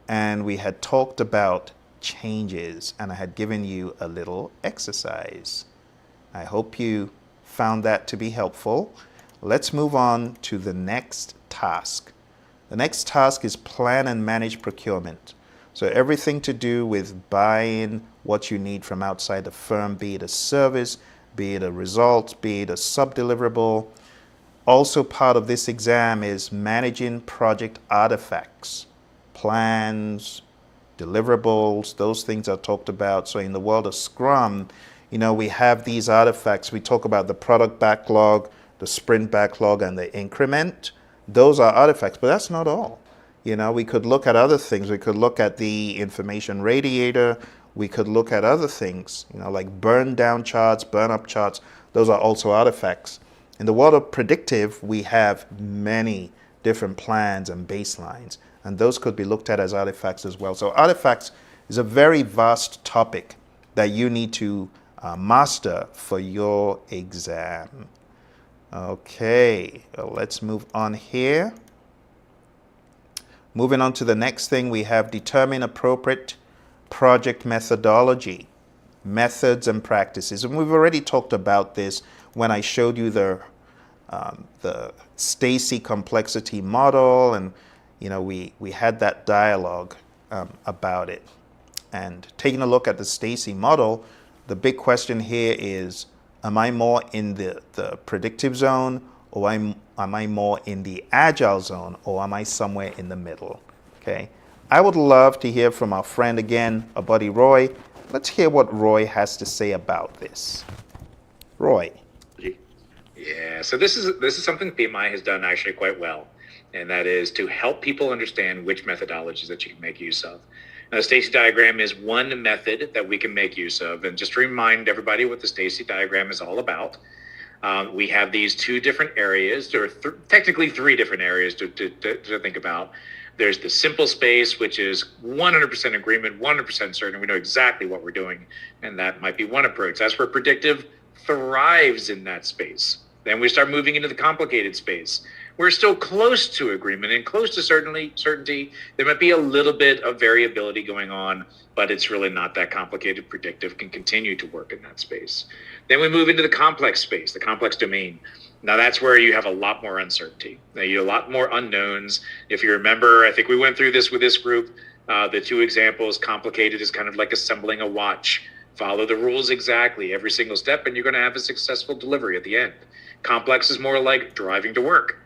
and we had talked about changes, and I had given you a little exercise. I hope you found that to be helpful. Let's move on to the next task. The next task is plan and manage procurement. So everything to do with buying what you need from outside the firm, be it a service, be it a result, be it a sub-deliverable. Also part of this exam is managing project artifacts, plans, deliverables, those things are talked about. So in the world of Scrum, we have these artifacts. We talk about the product backlog, the sprint backlog, and the increment. Those are artifacts, but that's not all. We could look at other things. We could look at the information radiator. We could look at other things, like burn down charts, burn up charts. Those are also artifacts. In the world of predictive, we have many different plans and baselines, and those could be looked at as artifacts as well. So artifacts is a very vast topic that you need to master for your exam. Okay, let's move on here. Moving on to the next thing, we have determine appropriate project methodology, methods and practices. And we've already talked about this when I showed you the Stacy complexity model, and we had that dialogue about it. And taking a look at the Stacy model, the big question here is, am I more in the predictive zone, or am I more in the agile zone, or am I somewhere in the middle? Okay. I would love to hear from our friend again, our buddy Roy. Let's hear what Roy has to say about this. Roy. Yeah, so this is something PMI has done actually quite well, and that is to help people understand which methodologies that you can make use of. Now, the Stacy diagram is one method that we can make use of, and just to remind everybody what the Stacy diagram is all about, we have these two different areas, or technically three different areas to think about. There's the simple space, which is 100% agreement, 100% certain. We know exactly what we're doing, and that might be one approach. That's where predictive thrives in that space. Then we start moving into the complicated space. We're still close to agreement and close to certainty. There might be a little bit of variability going on, but it's really not that complicated. Predictive can continue to work in that space. Then we move into the complex space, the complex domain. Now that's where you have a lot more uncertainty. Now you have a lot more unknowns. If you remember, I think we went through this with this group. The two examples, complicated is kind of like assembling a watch. Follow the rules exactly every single step, and you're going to have a successful delivery at the end. Complex is more like driving to work.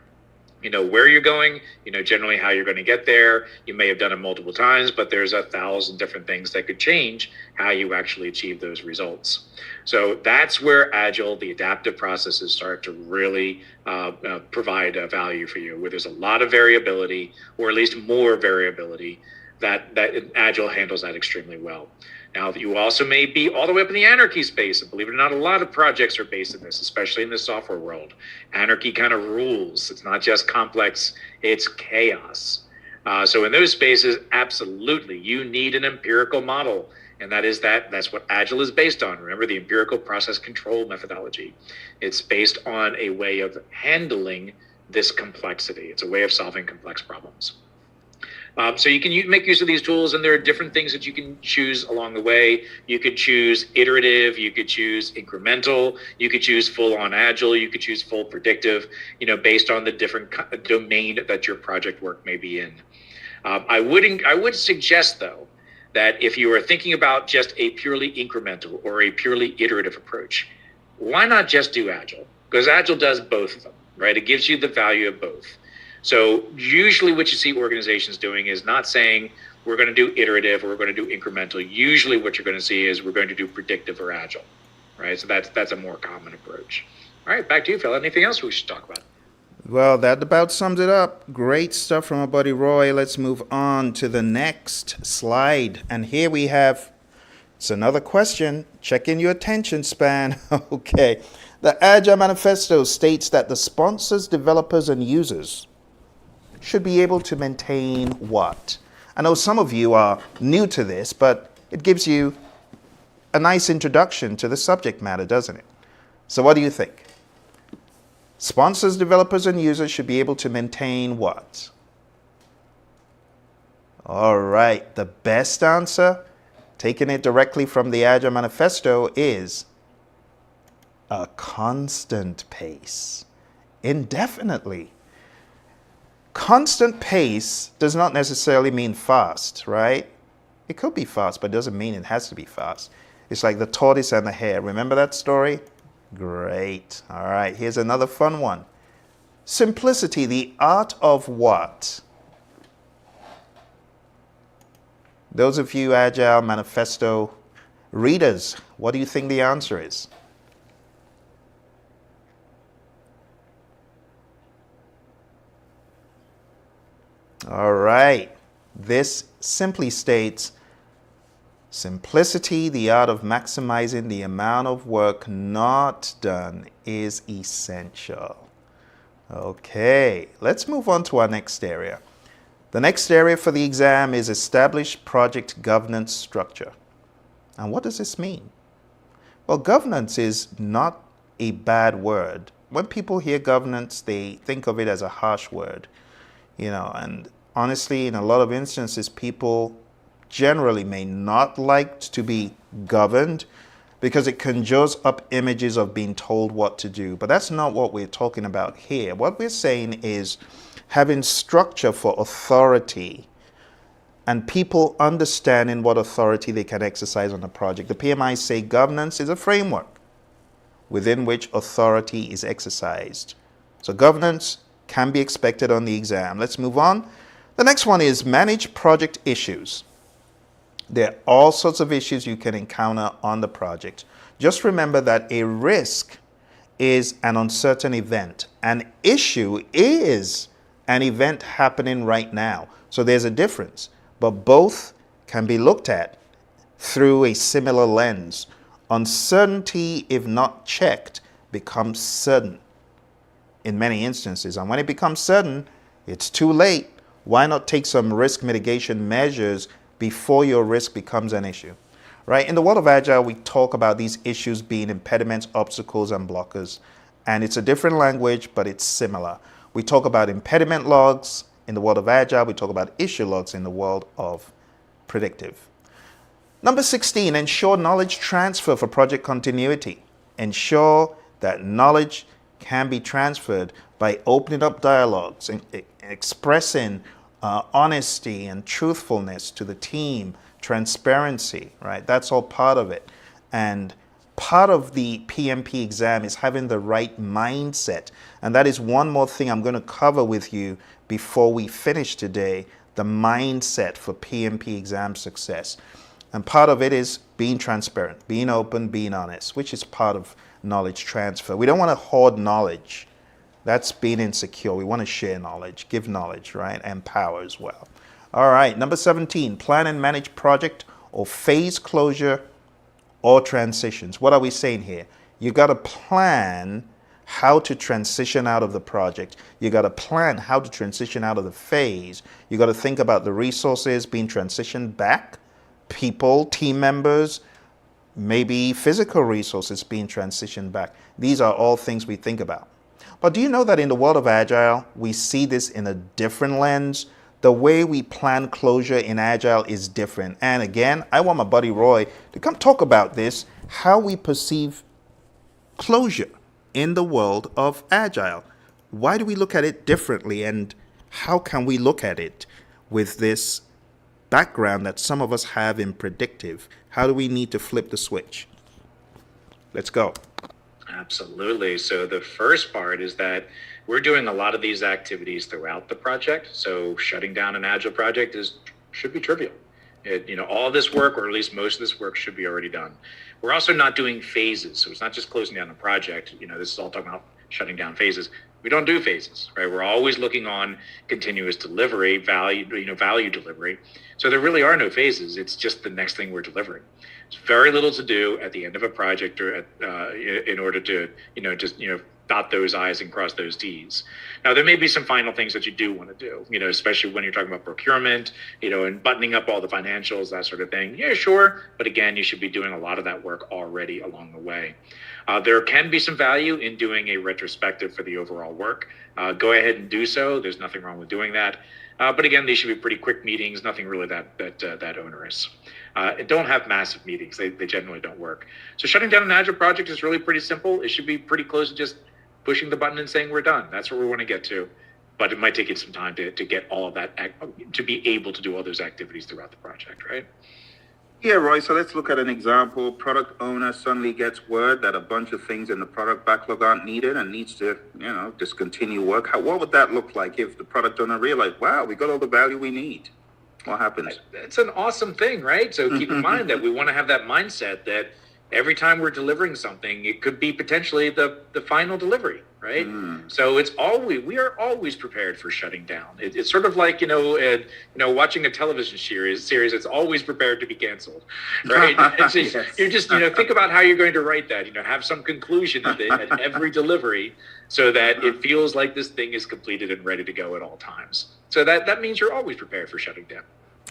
You know where you're going, generally how you're going to get there. You may have done it multiple times, but there's 1,000 different things that could change how you actually achieve those results. So that's where Agile, the adaptive processes, start to really provide value for you, where there's a lot of variability, or at least more variability, that Agile handles that extremely well. Now, you also may be all the way up in the anarchy space, and believe it or not, a lot of projects are based in this, especially in the software world. Anarchy kind of rules. It's not just complex, it's chaos. So in those spaces, absolutely, you need an empirical model, and that's what Agile is based on. Remember, the empirical process control methodology. It's based on a way of handling this complexity. It's a way of solving complex problems. So you can make use of these tools, and there are different things that you can choose along the way. You could choose iterative, you could choose incremental, you could choose full-on agile, you could choose full predictive, based on the different domain that your project work may be in. I would suggest, though, that if you are thinking about just a purely incremental or a purely iterative approach, why not just do agile? Because agile does both of them, right? It gives you the value of both. So usually what you see organizations doing is not saying we're going to do iterative or we're going to do incremental. Usually what you're going to see is we're going to do predictive or agile, right? So that's a more common approach. All right, back to you, Phil. Anything else we should talk about? Well, that about sums it up. Great stuff from our buddy Roy. Let's move on to the next slide. And here we have, it's another question. Check in your attention span. Okay. The Agile Manifesto states that the sponsors, developers, and users should be able to maintain what? I know some of you are new to this, but it gives you a nice introduction to the subject matter, doesn't it? So what do you think? Sponsors, developers, and users should be able to maintain what? All right, the best answer, taking it directly from the Agile Manifesto, is a constant pace, indefinitely. Constant pace does not necessarily mean fast, right? It could be fast, but it doesn't mean it has to be fast. It's like the tortoise and the hare. Remember that story? Great. All right, here's another fun one. Simplicity, the art of what? Those of you Agile Manifesto readers, what do you think the answer is? All right. This simply states simplicity, the art of maximizing the amount of work not done, is essential. Okay, let's move on to our next area. The next area for the exam is establish project governance structure. And what does this mean? Well, governance is not a bad word. When people hear governance, they think of it as a harsh word, and honestly, in a lot of instances, people generally may not like to be governed because it conjures up images of being told what to do. But that's not what we're talking about here. What we're saying is having structure for authority and people understanding what authority they can exercise on a project. The PMI say governance is a framework within which authority is exercised. So governance can be expected on the exam. Let's move on. The next one is manage project issues. There are all sorts of issues you can encounter on the project. Just remember that a risk is an uncertain event. An issue is an event happening right now. So there's a difference, but both can be looked at through a similar lens. Uncertainty, if not checked, becomes certain in many instances. And when it becomes certain, it's too late. Why not take some risk mitigation measures before your risk becomes an issue? Right? In the world of Agile, we talk about these issues being impediments, obstacles, and blockers. And it's a different language, but it's similar. We talk about impediment logs in the world of Agile. We talk about issue logs in the world of predictive. Number 16, ensure knowledge transfer for project continuity. Ensure that knowledge can be transferred by opening up dialogues and expressing honesty and truthfulness to the team, transparency, right? That's all part of it. And part of the PMP exam is having the right mindset. And that is one more thing I'm going to cover with you before we finish today, the mindset for PMP exam success. And part of it is being transparent, being open, being honest, which is part of knowledge transfer. We don't want to hoard knowledge. That's being insecure. We want to share knowledge, give knowledge, right? And power as well. All right, number 17, plan and manage project or phase closure or transitions. What are we saying here? You got to plan how to transition out of the project. You got to plan how to transition out of the phase. You got to think about the resources being transitioned back, people, team members, maybe physical resources being transitioned back. These are all things we think about. But do you know that in the world of Agile, we see this in a different lens? The way we plan closure in Agile is different. And again, I want my buddy Roy to come talk about this, how we perceive closure in the world of Agile. Why do we look at it differently, and how can we look at it with this background that some of us have in predictive? How do we need to flip the switch? Let's go. Absolutely. So the first part is that we're doing a lot of these activities throughout the project. So shutting down an Agile project should be trivial. All this work, or at least most of this work, should be already done. We're also not doing phases. So it's not just closing down a project. This is all talking about shutting down phases. We don't do phases, right? We're always looking on continuous delivery, value delivery. So there really are no phases. It's just the next thing we're delivering. There's very little to do at the end of a project or in order to, just dot those I's and cross those T's. Now, there may be some final things that you do want to do, especially when you're talking about procurement, and buttoning up all the financials, that sort of thing. Yeah, sure. But again, you should be doing a lot of that work already along the way. There can be some value in doing a retrospective for the overall work. Go ahead and do so. There's nothing wrong with doing that. But again, these should be pretty quick meetings, nothing really that onerous. Don't have massive meetings. They generally don't work. So shutting down an Agile project is really pretty simple. It should be pretty close to just pushing the button and saying we're done. That's where we want to get to. But it might take you some time to get all of that, to be able to do all those activities throughout the project, right? Yeah, Roy, so let's look at an example. Product owner suddenly gets word that a bunch of things in the product backlog aren't needed and needs to, discontinue work. What would that look like if the product owner realized, wow, we got all the value we need? What happens? It's an awesome thing, right? So keep in mind that we want to have that mindset that every time we're delivering something, it could be potentially the final delivery, right? So we are always prepared for shutting down. It's sort of like, watching a television series, it's always prepared to be canceled, right? So Yes. You're just, think about how you're going to write that, have some conclusion at every delivery so that it feels like this thing is completed and ready to go at all times. So that means you're always prepared for shutting down.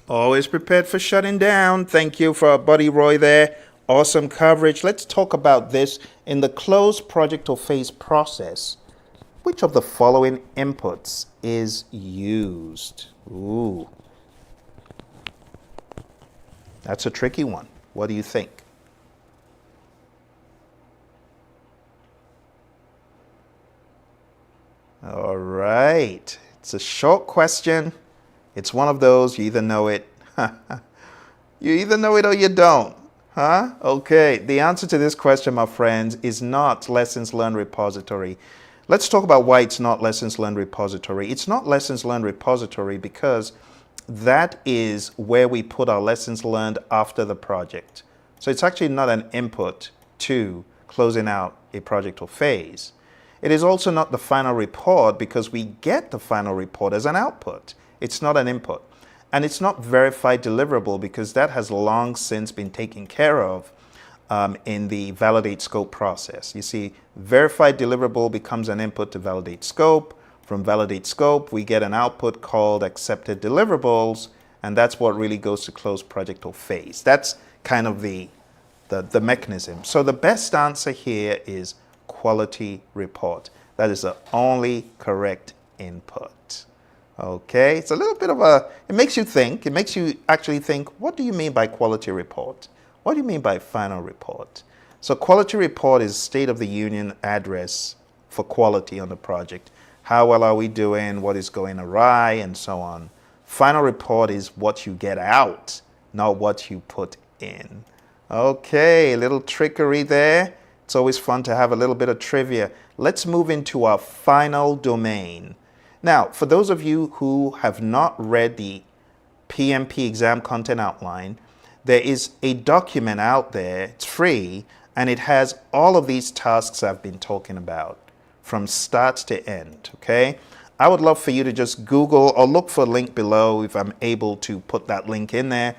Always prepared for shutting down. Thank you for our buddy Roy there. Awesome coverage. Let's talk about this. In the closed project or phase process, which of the following inputs is used? Ooh. That's a tricky one. What do you think? All right. It's a short question. It's one of those, you either know it. You either know it or you don't. Huh? Okay, the answer to this question, my friends, is not Lessons Learned Repository. Let's talk about why it's not Lessons Learned Repository. It's not Lessons Learned Repository because that is where we put our lessons learned after the project. So it's actually not an input to closing out a project or phase. It is also not the final report because we get the final report as an output. It's not an input. And it's not verified deliverable because that has long since been taken care of in the validate scope process. You see, verified deliverable becomes an input to validate scope. From validate scope, we get an output called accepted deliverables, and that's what really goes to close project or phase. That's kind of the mechanism. So the best answer here is quality report. That is the only correct input. Okay, it's a little bit of it makes you think, it makes you actually think, what do you mean by quality report? What do you mean by final report? So quality report is state of the union address for quality on the project. How well are we doing? What is going awry? And so on. Final report is what you get out, not what you put in. Okay, a little trickery there. It's always fun to have a little bit of trivia. Let's move into our final domain. Now, for those of you who have not read the PMP Exam Content Outline, there is a document out there, it's free, and it has all of these tasks I've been talking about from start to end, okay? I would love for you to just Google or look for a link below if I'm able to put that link in there,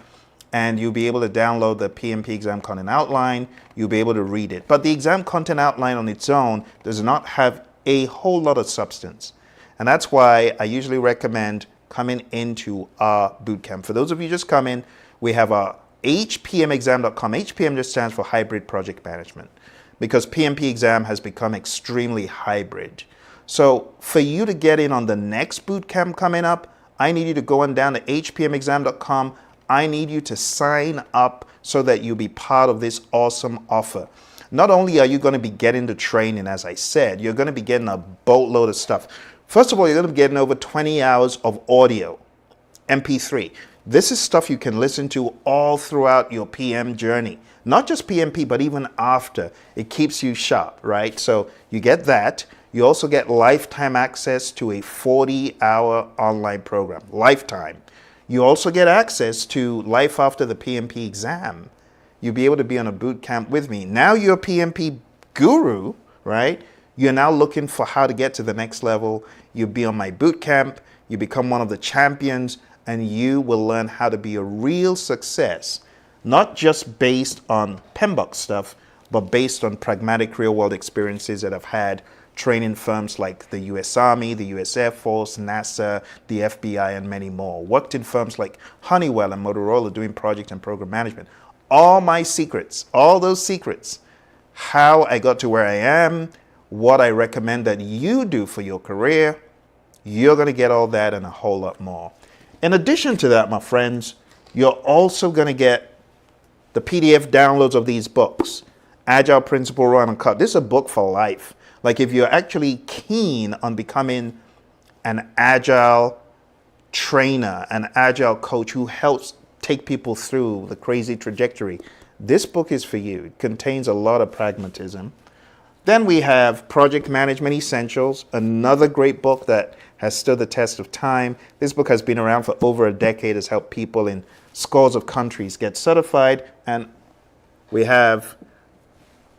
and you'll be able to download the PMP Exam Content Outline. You'll be able to read it. But the Exam Content Outline on its own does not have a whole lot of substance. And that's why I usually recommend coming into our bootcamp. For those of you just coming, we have our hpmexam.com. HPM just stands for Hybrid Project Management because PMP Exam has become extremely hybrid. So for you to get in on the next bootcamp coming up, I need you to go on down to hpmexam.com. I need you to sign up so that you'll be part of this awesome offer. Not only are you going to be getting the training, as I said, you're going to be getting a boatload of stuff. First of all, you're going to be getting over 20 hours of audio, MP3. This is stuff you can listen to all throughout your PM journey. Not just PMP, but even after. It keeps you sharp, right? So you get that. You also get lifetime access to a 40-hour online program. Lifetime. You also get access to Life After the PMP Exam. you'll be able to be on a boot camp with me. Now you're a PMP guru, right? You're now looking for how to get to the next level. You'll be on my boot camp. You become one of the champions, and you will learn how to be a real success, not just based on PMBOK stuff, but based on pragmatic real-world experiences that I've had training firms like the U.S. Army, the U.S. Air Force, NASA, the FBI, and many more. Worked in firms like Honeywell and Motorola doing project and program management. All my secrets, all those secrets, how I got to where I am, what I recommend that you do for your career, you're going to get all that and a whole lot more. In addition to that, my friends, you're also going to get the PDF downloads of these books. Agile Principle Run and Cut. This is a book for life. Like if you're actually keen on becoming an agile trainer, an agile coach who helps take people through the crazy trajectory, this book is for you. It contains a lot of pragmatism. Then we have Project Management Essentials, another great book that has stood the test of time. This book has been around for over a decade, has helped people in scores of countries get certified. And we have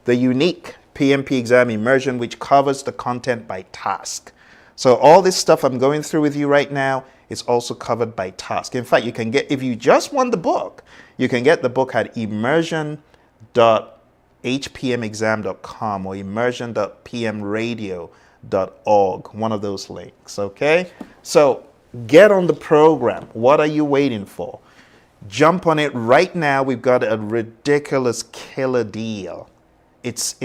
the unique PMP Exam Immersion, which covers the content by task. So all this stuff I'm going through with you right now is also covered by task. In fact, you can get, if you just want the book, you can get the book at immersion.hpmexam.com or immersion.pmradio.org, one of those links, okay? So get on the program. What are you waiting for? Jump on it right now. We've got a ridiculous killer deal. It's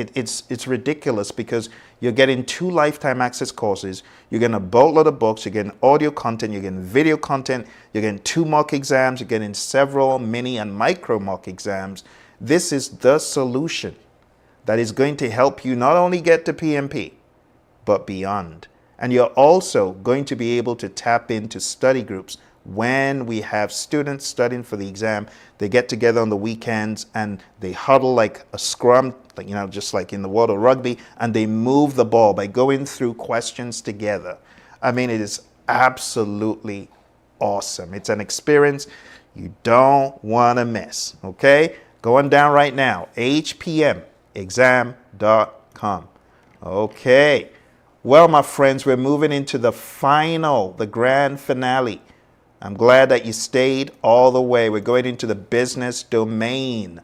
ridiculous because you're getting 2 lifetime access courses, you're getting a boatload of books, you're getting audio content, you're getting video content, you're getting 2 mock exams, you're getting several mini and micro mock exams. This is the solution that is going to help you not only get to PMP, but beyond. And you're also going to be able to tap into study groups. When we have students studying for the exam, they get together on the weekends and they huddle like a scrum, like, you know, just like in the world of rugby, and they move the ball by going through questions together. I mean, it is absolutely awesome. It's an experience you don't want to miss, okay? Going down right now, hpmexam.com. Okay. Well, my friends, we're moving into the grand finale. I'm glad that you stayed all the way. We're going into the business domain.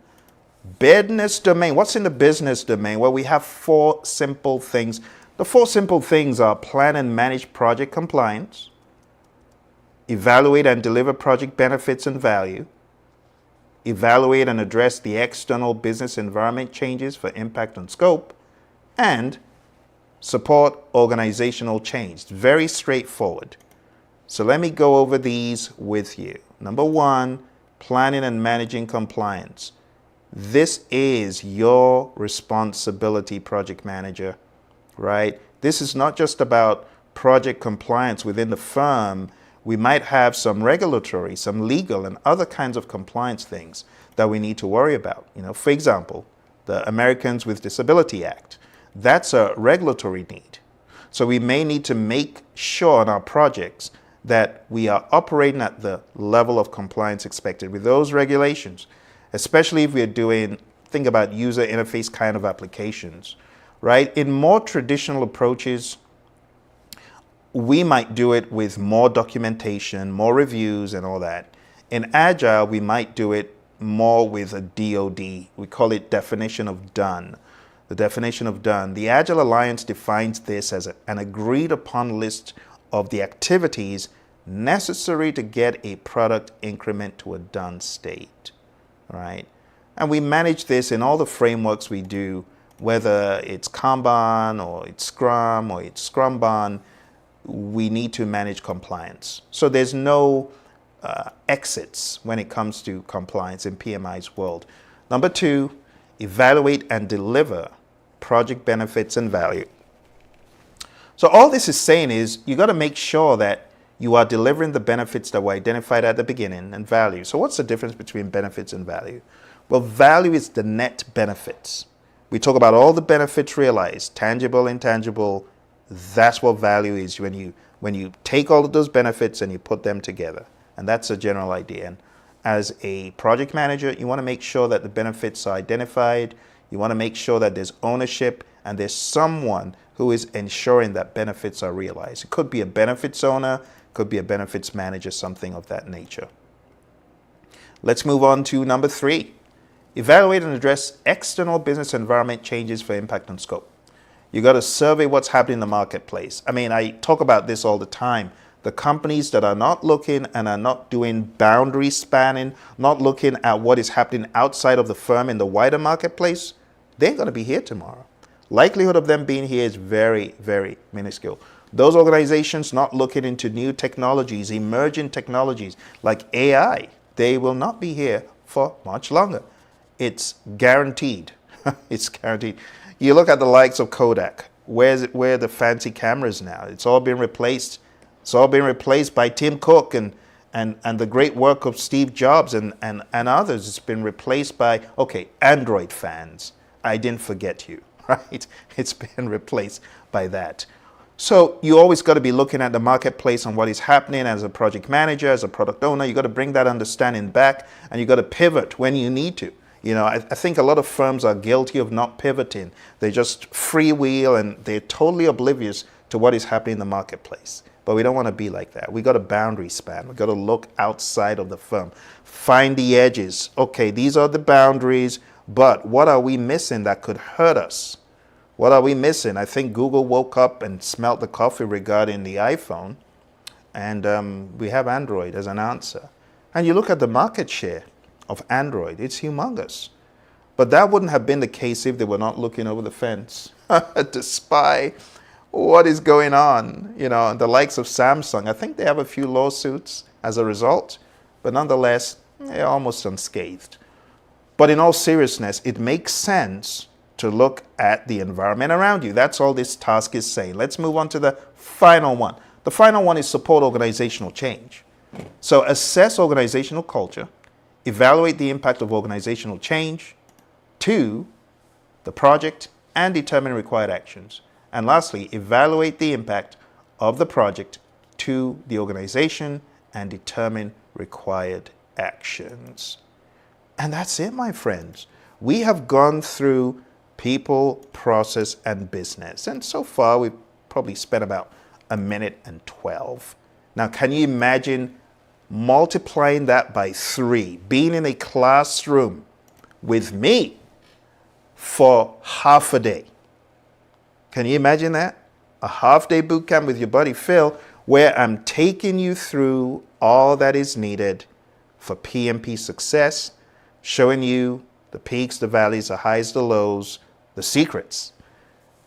Business domain. What's in the business domain? Well, we have 4 simple things. The 4 simple things are plan and manage project compliance, evaluate and deliver project benefits and value, evaluate and address the external business environment changes for impact and scope, and support organizational change. It's very straightforward. So let me go over these with you. Number 1, planning and managing compliance. This is your responsibility, project manager, right? This is not just about project compliance within the firm. We might have some regulatory, some legal, and other kinds of compliance things that we need to worry about. You know, for example, the Americans with Disability Act. That's a regulatory need. So we may need to make sure in our projects that we are operating at the level of compliance expected with those regulations, especially if we're doing, think about user interface kind of applications, right? In more traditional approaches, we might do it with more documentation, more reviews and all that. In Agile, we might do it more with a DOD. We call it definition of done. The definition of done. The Agile Alliance defines this as an agreed upon list of the activities necessary to get a product increment to a done state, right? And we manage this in all the frameworks we do, whether it's Kanban or it's Scrum or it's Scrumban, we need to manage compliance. So there's no exits when it comes to compliance in PMI's world. Number 2, evaluate and deliver project benefits and value. So all this is saying is you got to make sure that you are delivering the benefits that were identified at the beginning and value. So what's the difference between benefits and value? Well, value is the net benefits. We talk about all the benefits realized, tangible, intangible. That's what value is when you take all of those benefits and you put them together. And that's a general idea. as a project manager, you want to make sure that the benefits are identified. You want to make sure that there's ownership and there's someone who is ensuring that benefits are realized. It could be a benefits owner, could be a benefits manager, something of that nature. Let's move on to number 3. Evaluate and address external business environment changes for impact and scope. You got to survey what's happening in the marketplace. I mean, I talk about this all the time. The companies that are not looking and are not doing boundary spanning, not looking at what is happening outside of the firm in the wider marketplace, they're going to be here tomorrow. Likelihood of them being here is very, very minuscule. Those organizations not looking into new technologies, emerging technologies like AI, they will not be here for much longer. It's guaranteed. It's guaranteed. You look at the likes of Kodak. Where are the fancy cameras now? It's all been replaced. It's all been replaced by Tim Cook and the great work of Steve Jobs and others. It's been replaced by, okay, Android fans. I didn't forget you, right? It's been replaced by that. So you always got to be looking at the marketplace and what is happening as a project manager, as a product owner. You got to bring that understanding back and you got to pivot when you need to. You know, I think a lot of firms are guilty of not pivoting. They just freewheel and they're totally oblivious to what is happening in the marketplace. But we don't want to be like that. We got a boundary span. We got to look outside of the firm. Find the edges. Okay, these are the boundaries, but what are we missing that could hurt us? What are we missing? I think Google woke up and smelt the coffee regarding the iPhone, and we have Android as an answer. And you look at the market share of Android, it's humongous. But that wouldn't have been the case if they were not looking over the fence to spy what is going on. You know, the likes of Samsung, I think they have a few lawsuits as a result, but nonetheless, they're almost unscathed. But in all seriousness, it makes sense to look at the environment around you. That's all this task is saying. Let's move on to the final one. The final one is support organizational change. So assess organizational culture, evaluate the impact of organizational change to the project and determine required actions. And lastly, evaluate the impact of the project to the organization and determine required actions. And that's it, my friends. We have gone through people, process, and business. And so far, we've probably spent about 1 minute and 12. Now, can you imagine multiplying that by 3, being in a classroom with me for half a day? Can you imagine that? A half-day boot camp with your buddy Phil, where I'm taking you through all that is needed for PMP success, showing you the peaks, the valleys, the highs, the lows, the secrets.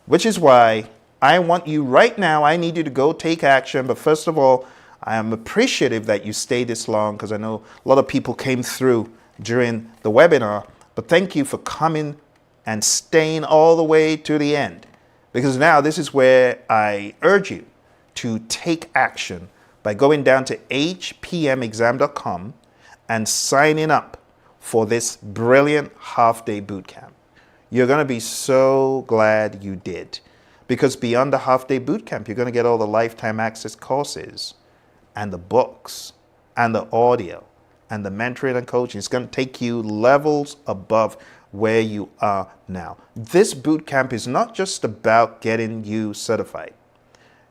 Which is why I want you right now, I need you to go take action. But first of all, I am appreciative that you stayed this long because I know a lot of people came through during the webinar. But thank you for coming and staying all the way to the end. Because now this is where I urge you to take action by going down to hpmexam.com and signing up for this brilliant half-day bootcamp. You're going to be so glad you did. Because beyond the half-day bootcamp, you're going to get all the lifetime access courses and the books and the audio and the mentoring and coaching. It's going to take you levels above where you are now. This bootcamp is not just about getting you certified.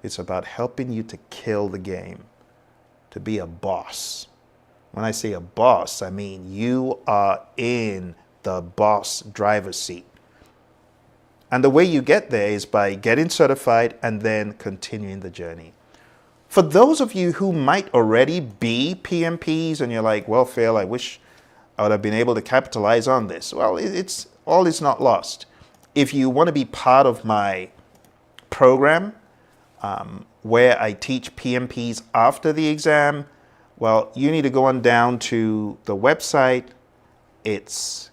It's about helping you to kill the game, to be a boss. When I say a boss, I mean you are in the boss driver's seat. And the way you get there is by getting certified and then continuing the journey. For those of you who might already be PMPs and you're like, well, Phil, I wish I would have been able to capitalize on this. Well, it's all is not lost. If you want to be part of my program where I teach PMPs after the exam, well, you need to go on down to the website. It's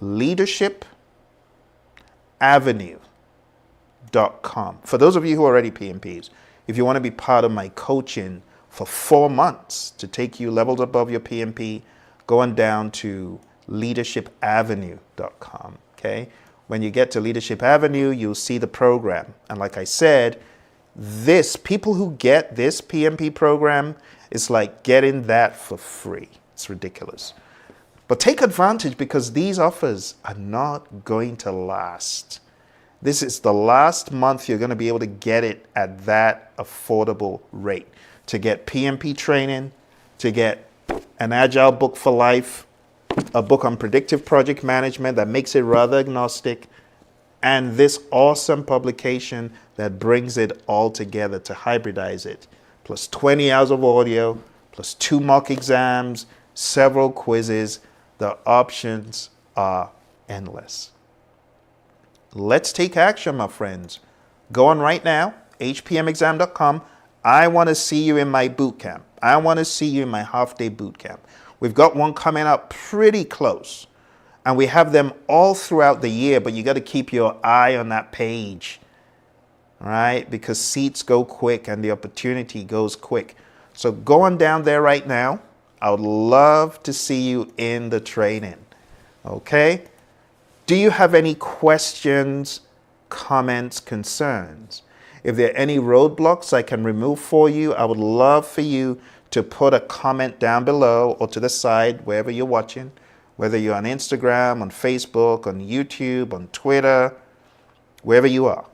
leadershipavenue.com. For those of you who are already PMPs, if you want to be part of my coaching for 4 months to take you levels above your PMP, go on down to leadershipavenue.com. Okay? When you get to Leadership Avenue, you'll see the program. And like I said, people who get this PMP program, it's like getting that for free. It's ridiculous. But take advantage because these offers are not going to last. This is the last month you're going to be able to get it at that affordable rate. To get PMP training, to get an Agile book for life, a book on predictive project management that makes it rather agnostic, and this awesome publication that brings it all together to hybridize it, plus 20 hours of audio, plus 2 mock exams, several quizzes. The options are endless. Let's take action, my friends. Go on right now, hpmexam.com. I want to see you in my boot camp. I want to see you in my half-day boot camp. We've got one coming up pretty close. And we have them all throughout the year, but you got to keep your eye on that page, right? Because seats go quick and the opportunity goes quick. So go on down there right now. I would love to see you in the training, okay? Do you have any questions, comments, concerns? If there are any roadblocks I can remove for you, I would love for you to put a comment down below or to the side, wherever you're watching, whether you're on Instagram, on Facebook, on YouTube, on Twitter, wherever you are.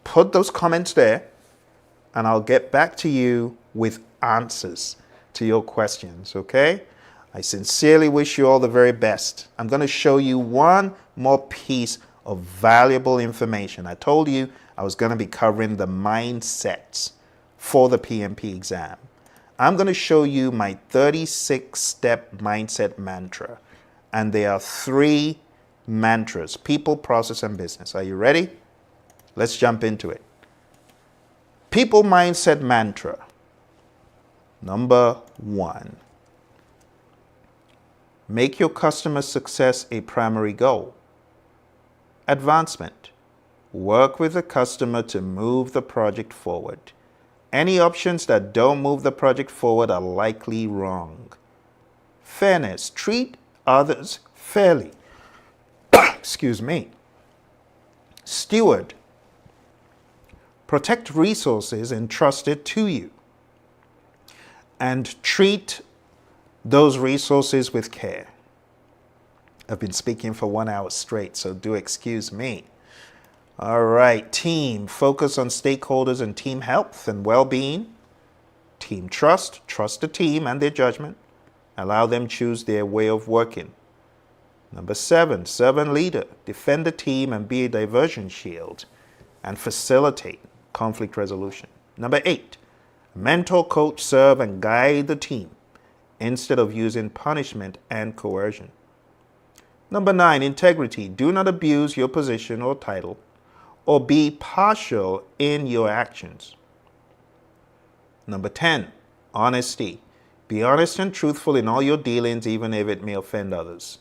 Put those comments there, and I'll get back to you with answers to your questions, okay? I sincerely wish you all the very best. I'm going to show you one more piece of valuable information. I told you I was going to be covering the mindsets for the PMP exam. I'm going to show you my 36-step mindset mantra. And there are 3 mantras: people, process, and business. Are you ready? Let's jump into it. People mindset mantra. Number 1. Make your customer success a primary goal. Advancement. Work with the customer to move the project forward. Any options that don't move the project forward are likely wrong. Fairness. Treat others fairly. Excuse me. Steward. Protect resources entrusted to you. And treat those resources with care. I've been speaking for 1 hour straight, so do excuse me. All right, team. Focus on stakeholders and team health and well-being. Team trust. Trust the team and their judgment. Allow them choose their way of working. Number 7, servant leader. Defend the team and be a diversion shield and facilitate conflict resolution. Number 8, mentor, coach, serve, and guide the team instead of using punishment and coercion. Number 9, integrity. Do not abuse your position or title or be partial in your actions. Number 10, honesty. Be honest and truthful in all your dealings, even if it may offend others.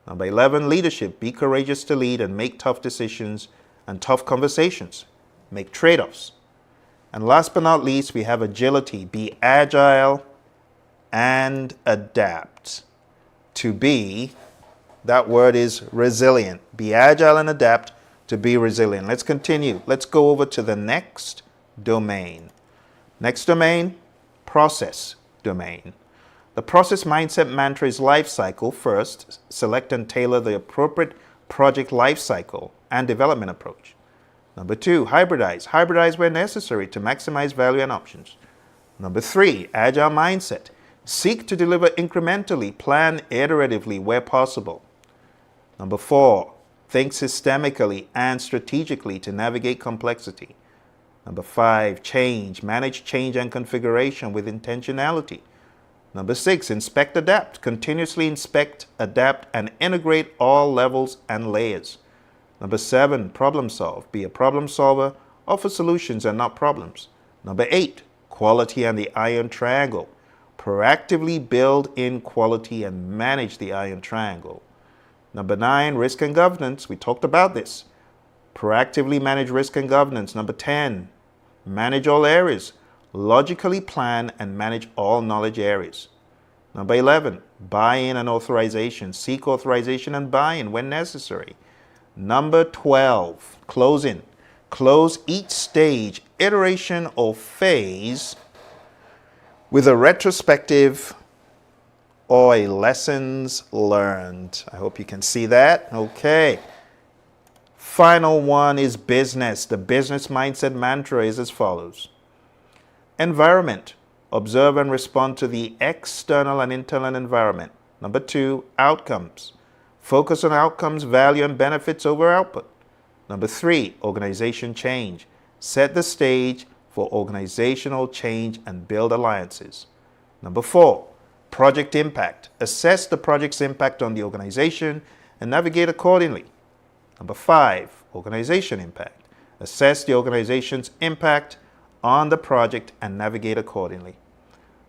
Number 11, leadership. Be courageous to lead and make tough decisions and tough conversations. Make trade-offs. And last but not least, we have agility. Be agile and adapt. To be, that word is resilient. Be agile and adapt to be resilient. Let's continue. Let's go over to the next domain. Next domain, process domain. The process mindset mantra is life cycle. First, select and tailor the appropriate project life cycle and development approach. Number 2, hybridize. Hybridize where necessary to maximize value and options. Number 3, agile mindset. Seek to deliver incrementally, plan iteratively where possible. Number 4, think systemically and strategically to navigate complexity. Number 5, change. Manage change and configuration with intentionality. Number 6, inspect, adapt. Continuously inspect, adapt, and integrate all levels and layers. Number 7, problem solve. Be a problem solver. Offer solutions and not problems. Number 8, quality and the iron triangle. Proactively build in quality and manage the iron triangle. Number 9, risk and governance. We talked about this. Proactively manage risk and governance. Number 10, manage all areas. Logically plan and manage all knowledge areas. Number 11, buy-in and authorization. Seek authorization and buy-in when necessary. Number 12, closing. Close each stage, iteration, or phase with a retrospective or a lessons learned. I hope you can see that. Okay. Final one is business. The business mindset mantra is as follows. Environment. Observe and respond to the external and internal environment. Number 2, outcomes. Focus on outcomes, value, and benefits over output. Number 3, organization change. Set the stage for organizational change and build alliances. Number 4, project impact. Assess the project's impact on the organization and navigate accordingly. Number 5, organization impact. Assess the organization's impact on the project and navigate accordingly.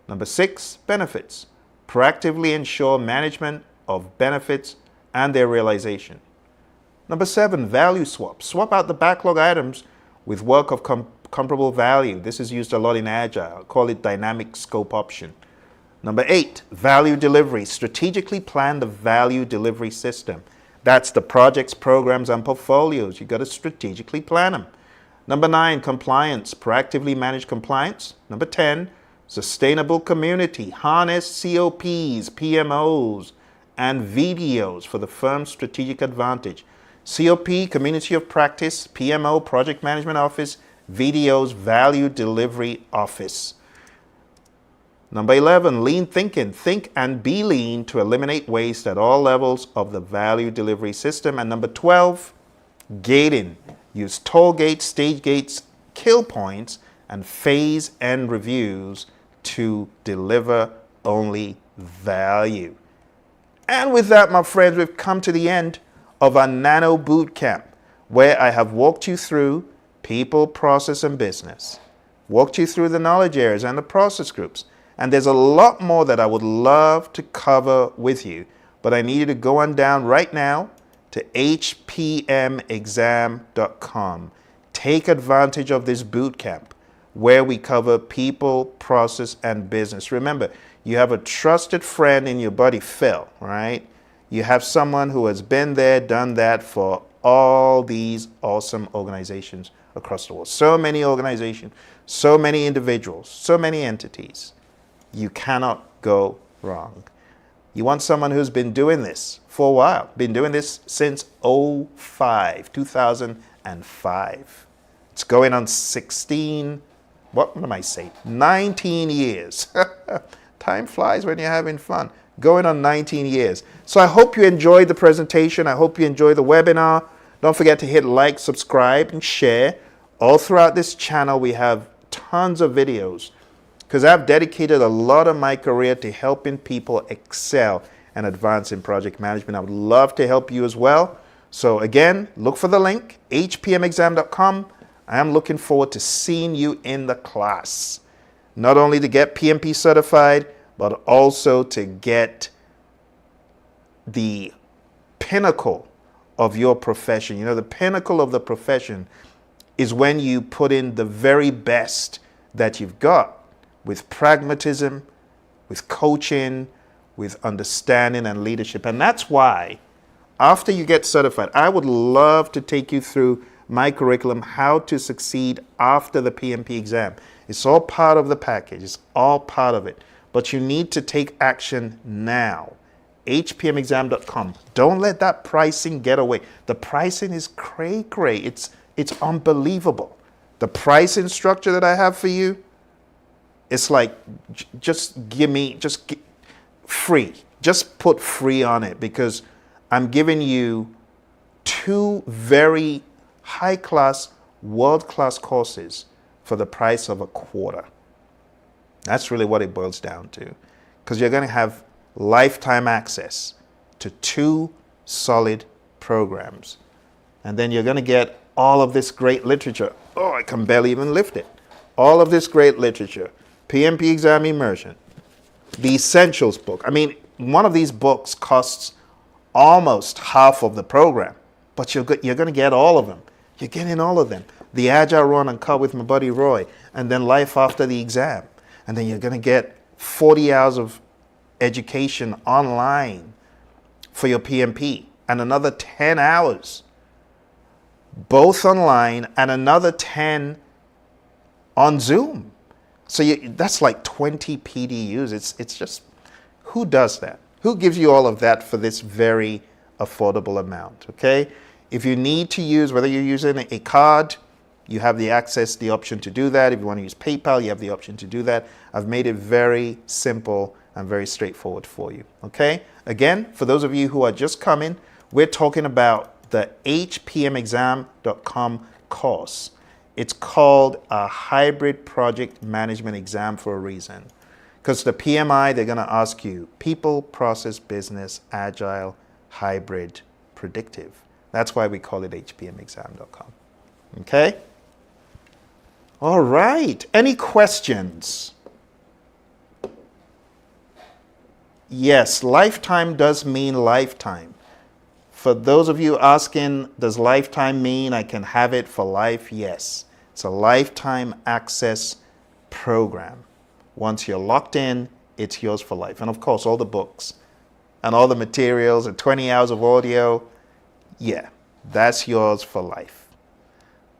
Number 6, benefits. Proactively ensure management of benefits and their realization. Number 7, value swap. Swap out the backlog items with work of comparable value. This is used a lot in Agile. Call it dynamic scope option. Number 8, value delivery. Strategically plan the value delivery system. That's the projects, programs, and portfolios. You got to strategically plan them. Number 9, compliance. Proactively manage compliance. Number 10, sustainable community. Harness COPs, PMOs, and VDOs for the firm's strategic advantage. COP, Community of Practice, PMO, Project Management Office, VDOs, Value Delivery Office. Number 11, lean thinking. Think and be lean to eliminate waste at all levels of the value delivery system. And number 12, gating. Use toll gates, stage gates, kill points, and phase end reviews to deliver only value. And with that, my friends, we've come to the end of our Nano Bootcamp, where I have walked you through people, process, and business. Walked you through the knowledge areas and the process groups. And there's a lot more that I would love to cover with you, but I need you to go on down right now to hpmexam.com. Take advantage of this bootcamp where we cover people, process, and business. Remember, you have a trusted friend in your buddy Phil, right? You have someone who has been there, done that for all these awesome organizations across the world. So many organizations, so many individuals, so many entities. You cannot go wrong. You want someone who's been doing this for a while, been doing this since 2005. It's going on 19 years. Time flies when you're having fun. Going on 19 years. So I hope you enjoyed the presentation. I hope you enjoyed the webinar. Don't forget to hit like, subscribe, and share. All throughout this channel, we have tons of videos because I've dedicated a lot of my career to helping people excel and advance in project management. I would love to help you as well. So again, look for the link, hpmexam.com. I am looking forward to seeing you in the class. Not only to get PMP certified, but also to get the pinnacle of your profession. You know, the pinnacle of the profession is when you put in the very best that you've got with pragmatism, with coaching, with understanding and leadership. And that's why after you get certified, I would love to take you through my curriculum, How to Succeed After the PMP Exam. It's all part of the package. It's all part of it. But you need to take action now. hpmexam.com. Don't let that pricing get away. The pricing is cray-cray. It's unbelievable. The pricing structure that I have for you, it's like, free. Just put free on it because I'm giving you 2 very high-class, world-class courses for the price of a quarter. That's really what it boils down to, because you're going to have lifetime access to 2 solid programs. And then you're going to get all of this great literature. Oh, I can barely even lift it. All of this great literature. PMP Exam Immersion. The Essentials book. I mean, one of these books costs almost half of the program, but you're going to get all of them. You're getting all of them. The Agile Run and Cut with my buddy Roy, and then Life After the Exam. And then you're going to get 40 hours of education online for your PMP and another 10 hours, both online, and another 10 on Zoom. So that's like 20 PDUs. It's just, Who does that? Who gives you all of that for this very affordable amount, okay? If you need to use, whether you're using a card, you have the access, the option to do that. If you want to use PayPal, you have the option to do that. I've made it very simple and very straightforward for you, okay? Again, for those of you who are just coming, we're talking about the hpmexam.com course. It's called a hybrid project management exam for a reason. Because the PMI, they're going to ask you people, process, business, agile, hybrid, predictive. That's why we call it hpmexam.com. Okay? All right. Any questions? Yes, lifetime does mean lifetime. For those of you asking, does lifetime mean I can have it for life? Yes. It's a lifetime access program. Once you're locked in, it's yours for life. And of course, all the books and all the materials and 20 hours of audio, yeah, that's yours for life.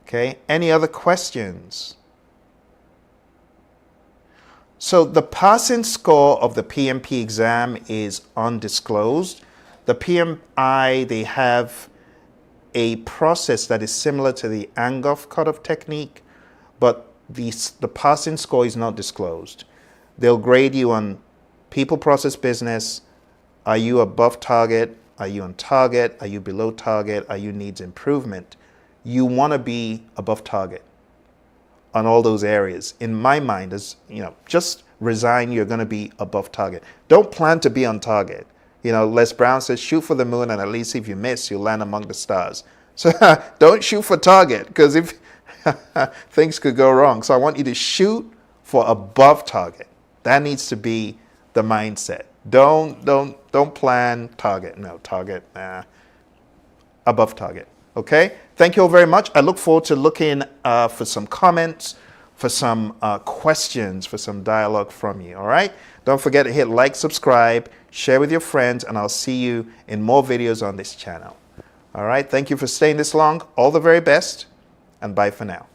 Okay, any other questions? So the passing score of the PMP exam is undisclosed. The PMI, they have a process that is similar to the Angoff cutoff technique, but the passing score is not disclosed. They'll grade you on people, process, business. Are you above target? Are you on target? Are you below target? Are you needs improvement? You want to be above target on all those areas. In my mind, as you know, just resign, you're going to be above target. Don't plan to be on target. You know, Les Brown says, shoot for the moon, and at least if you miss, you'll land among the stars. So don't shoot for target, because if things could go wrong. So I want you to shoot for above target. That needs to be the mindset. Don't plan target. No, target, above target. Okay? Thank you all very much. I look forward to looking for some comments, for some questions, for some dialogue from you. All right? Don't forget to hit like, subscribe, share with your friends, and I'll see you in more videos on this channel. All right? Thank you for staying this long. All the very best, and bye for now.